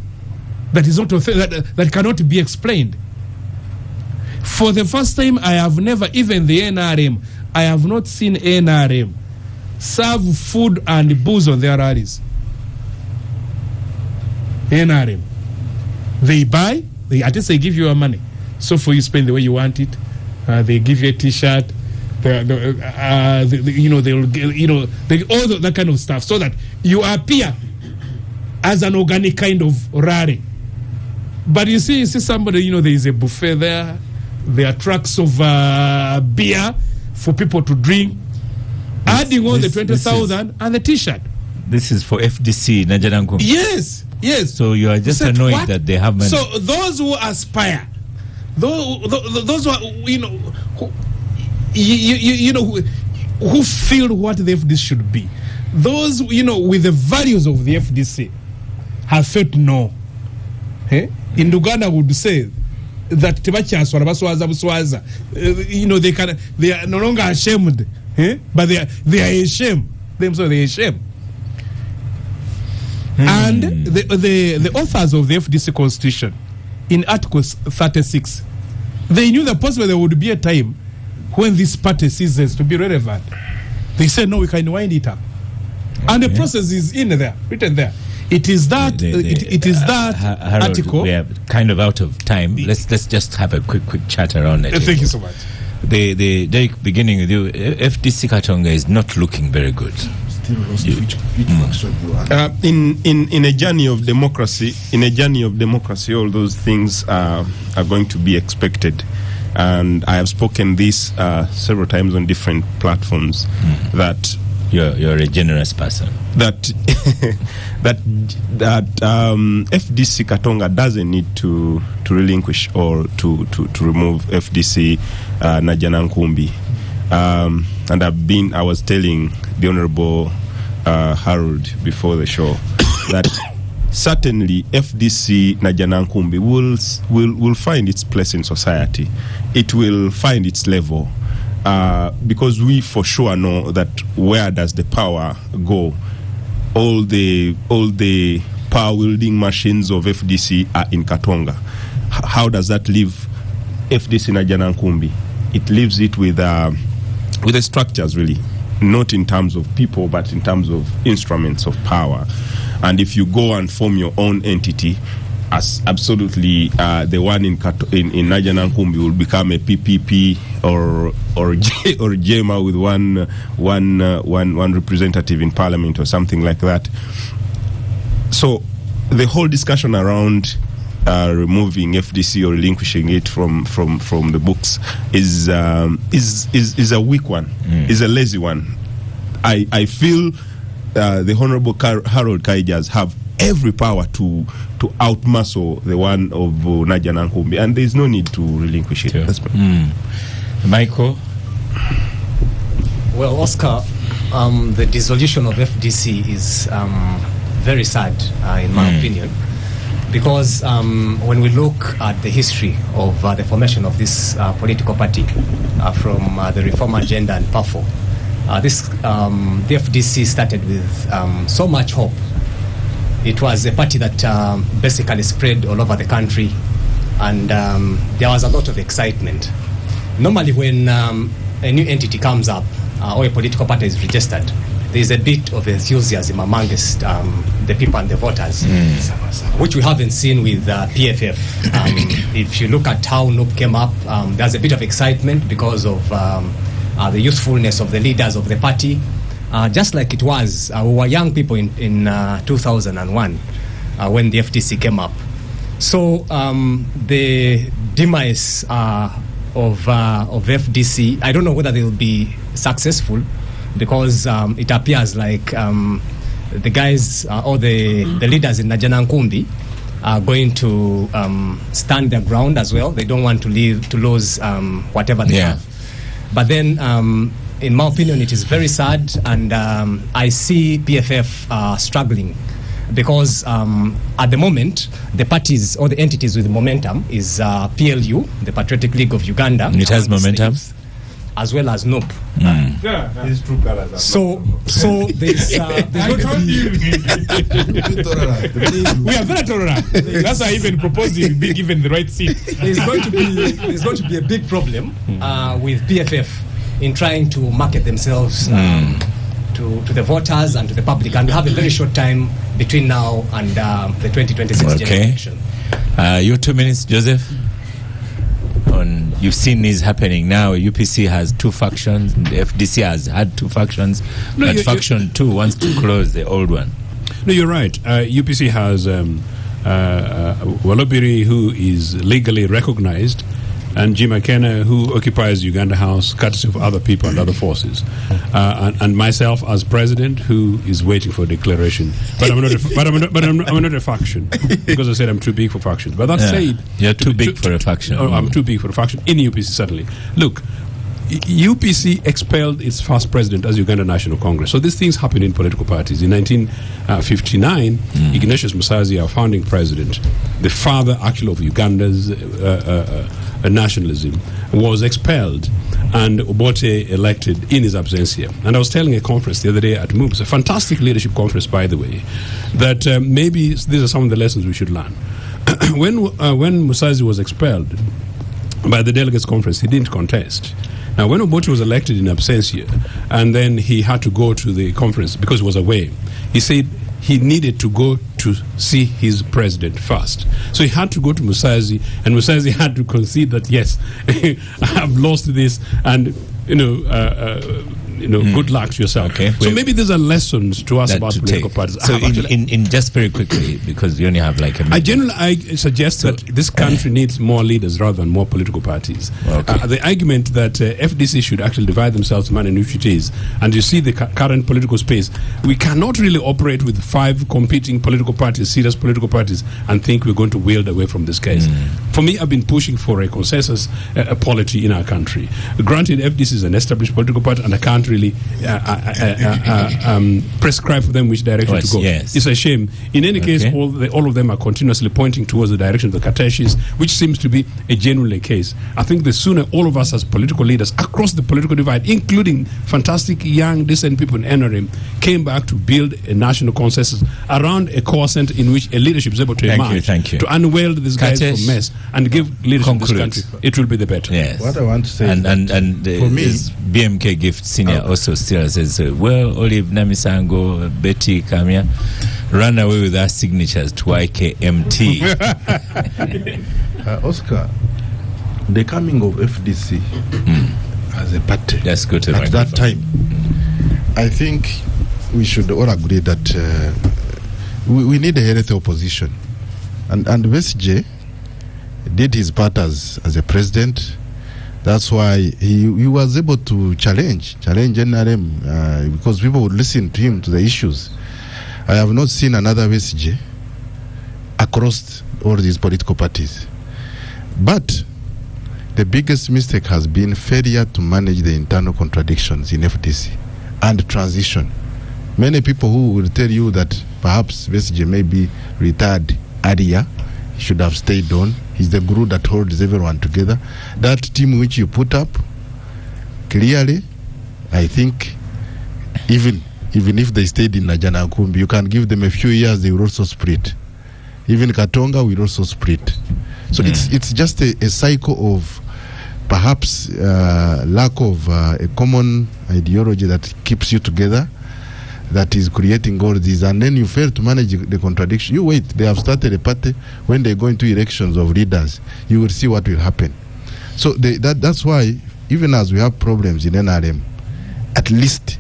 S3: that is not that cannot be explained. For the first time, I have never, even the NRM, I have not seen NRM serve food and booze on their rallies. NRM. They buy, at least they give you your money. So for you spend the way you want it. They give you a T-shirt. They'll all that kind of stuff, so that you appear as an organic kind of rally. But you see somebody, there is a buffet there. There are trucks of beer for people to drink. Adding on the 20,000 and the T-shirt.
S1: This is for FDC, Najanankumbi.
S3: Yes. So
S1: you are just annoyed what? That they have money.
S3: So those who aspire, those who are, who feel what the FDC should be, those with the values of the FDC have felt no. In Uganda would say that they are no longer ashamed, but they are ashamed themselves. They are ashamed. And the authors of the FDC Constitution, in Article 36, they knew that possibly there would be a time when this party ceases to be relevant. They said, no, we can wind it up. And the process is in there, written there. It is that
S1: Harold, article. We are kind of out of time. Let's just have a quick chat around it.
S3: Thank you so much.
S1: Derek, beginning with you, FDC Katonga is not looking very good.
S4: In a journey of democracy, all those things are going to be expected. And I have spoken this several times on different platforms that
S1: you're a generous person.
S4: That FDC Katonga doesn't need to relinquish or to remove FDC Najanankumbi. And I was telling the Honorable Harold before the show that certainly FDC Najanankumbi will find its place in society. It will find its level. Because we for sure know that where does the power go? All the power wielding machines of FDC are in Katonga. How does that leave FDC Najanankumbi? It leaves it with the structures, really, not in terms of people, but in terms of instruments of power. And if you go and form your own entity, as absolutely the one in Najanankumbi will become a PPP or JEMA with one representative in parliament or something like that. So the whole discussion around removing FDC or relinquishing it from the books is a weak one, is a lazy one. I feel the Honorable Harold Kiteezi have every power to outmuscle the one of Najanankumbi, and there is no need to relinquish it.
S1: Sure. Michael?
S6: Well, Oscar, the dissolution of FDC is very sad, in my opinion, because when we look at the history of the formation of this political party from the Reform Agenda and PAFO, the FDC started with so much hope. It was a party that basically spread all over the country, and there was a lot of excitement. Normally when a new entity comes up or a political party is registered, there is a bit of enthusiasm amongst the people and the voters, which we haven't seen with PFF. If you look at how NUP came up, there's a bit of excitement because of the youthfulness of the leaders of the party. Just like it was, we were young people in 2001 when the FDC came up. So the demise of FDC, I don't know whether they will be successful, because it appears like the guys or the leaders in Najanankumbi are going to stand their ground as well. They don't want to lose whatever they have. But then, in my opinion, it is very sad, and I see PFF struggling, because at the moment, the parties or the entities with momentum is PLU, the Patriotic League of Uganda.
S1: It has momentum?
S6: as well as NOP.
S5: His true colors.
S6: So there's going to be...
S3: We are very tolerant. That's why I even proposed you be given the right seat.
S6: There's going to be a big problem with PFF in trying to market themselves to the voters and to the public, and we have a very short time between now and the 2026 general election.
S1: Your 2 minutes, Joseph. You've seen this happening now. UPC has two factions. The FDC has had two factions. But faction 2 wants to close the old one.
S2: No, you're right. UPC has Walobiri, who is legally recognized, and Jim McKenna, who occupies Uganda House, courtesy of other people and other forces, and myself as president, who is waiting for a declaration. But I'm not a faction, because I said I'm too big for factions. But that said,
S1: you're too big for a faction.
S2: I'm too big for a faction in UPC, certainly. Look, UPC expelled its first president as Uganda National Congress. So these things happen in political parties. In 1959, Ignatius Musazi, our founding president, the father actually of Uganda's nationalism, was expelled and Obote elected in his absentia. And I was telling a conference the other day at MOOPS, a fantastic leadership conference, by the way, that maybe these are some of the lessons we should learn. When Musazi was expelled by the delegates conference, he didn't contest. Now, when Obote was elected in absentia, and then he had to go to the conference because he was away, he said he needed to go to see his president first. So he had to go to Musazi, and Musazi had to concede that, yes, I have lost this, and, good luck to yourself. Okay. So maybe these are lessons to us about political parties.
S1: So in just very quickly, because you only have like a minute.
S2: I suggest that this country needs more leaders rather than more political parties. Okay. The argument that FDC should actually divide themselves among initiatives, and you see the current political space, we cannot really operate with 5 competing political parties, serious political parties, and think we're going to wield away from this case. For me, I've been pushing for a consensus polity in our country. Granted, FDC is an established political party, and I can't really prescribe for them which direction to go.
S1: Yes.
S2: It's a shame. In any case, all of them are continuously pointing towards the direction of the Kiteezi, which seems to be a genuine case. I think the sooner all of us as political leaders across the political divide, including fantastic young, decent people in NRM, came back to build a national consensus around a core center in which a leadership is able to emerge, to unwield these guys from mess and give leadership to this country. It will be the better.
S1: Yes.
S5: What I want to say
S1: and for me, BMK Gift Senior also still says, well, Olive Namisango, Betty Kamia, run away with our signatures to IKMT.
S5: Oscar, the coming of FDC as a party
S1: at
S5: that time, I think we should all agree that we need a healthy opposition. And BSJ did his part as a president. That's why he was able to challenge NRM because people would listen to him, to the issues. I have not seen another BSJ across all these political parties. But the biggest mistake has been failure to manage the internal contradictions in FDC and transition. Many people who will tell you that perhaps BSJ may be retired earlier, he should have stayed on. He's the glue that holds everyone together. That team which you put up, clearly, I think, even if they stayed in Najana Kumbi, you can give them a few years, they will also split. Even Katonga will also split. So it's just a cycle of perhaps lack of a common ideology that keeps you together, that is creating all these, and then you fail to manage the contradiction. You wait, they have started a party. When they go into elections of leaders, you will see what will happen. So that's why, even as we have problems in NRM, at least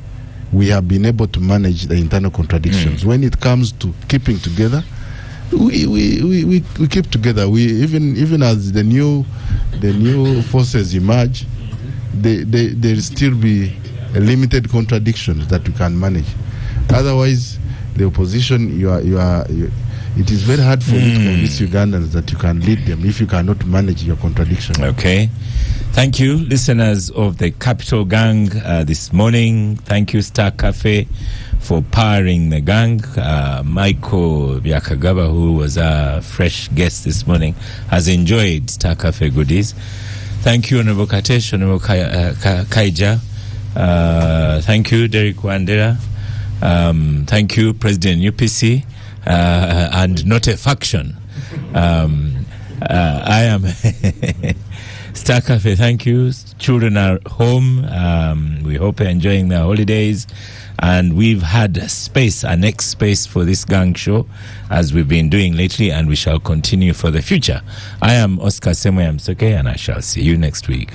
S5: we have been able to manage the internal contradictions. When it comes to keeping together, we keep together. We even as the new forces emerge, there still be a limited contradictions that we can manage. Otherwise, the opposition, it is very hard for you to convince Ugandans that you can lead them if you cannot manage your contradiction.
S1: Okay. Thank you, listeners of the Capital Gang this morning. Thank you, Star Cafe, for powering the gang. Michael Byakagaba, who was our fresh guest this morning, has enjoyed Star Cafe goodies. Thank you, Honorable Katesh, Honorable Kaija. Thank you, Derek Wandera. Thank you, President UPC, and not a faction. I am Star Cafe. Thank you. Children are home. We hope they're enjoying their holidays. And we've had a next space for this gang show, as we've been doing lately, and we shall continue for the future. I am Oscar Semoyamsoke, and I shall see you next week.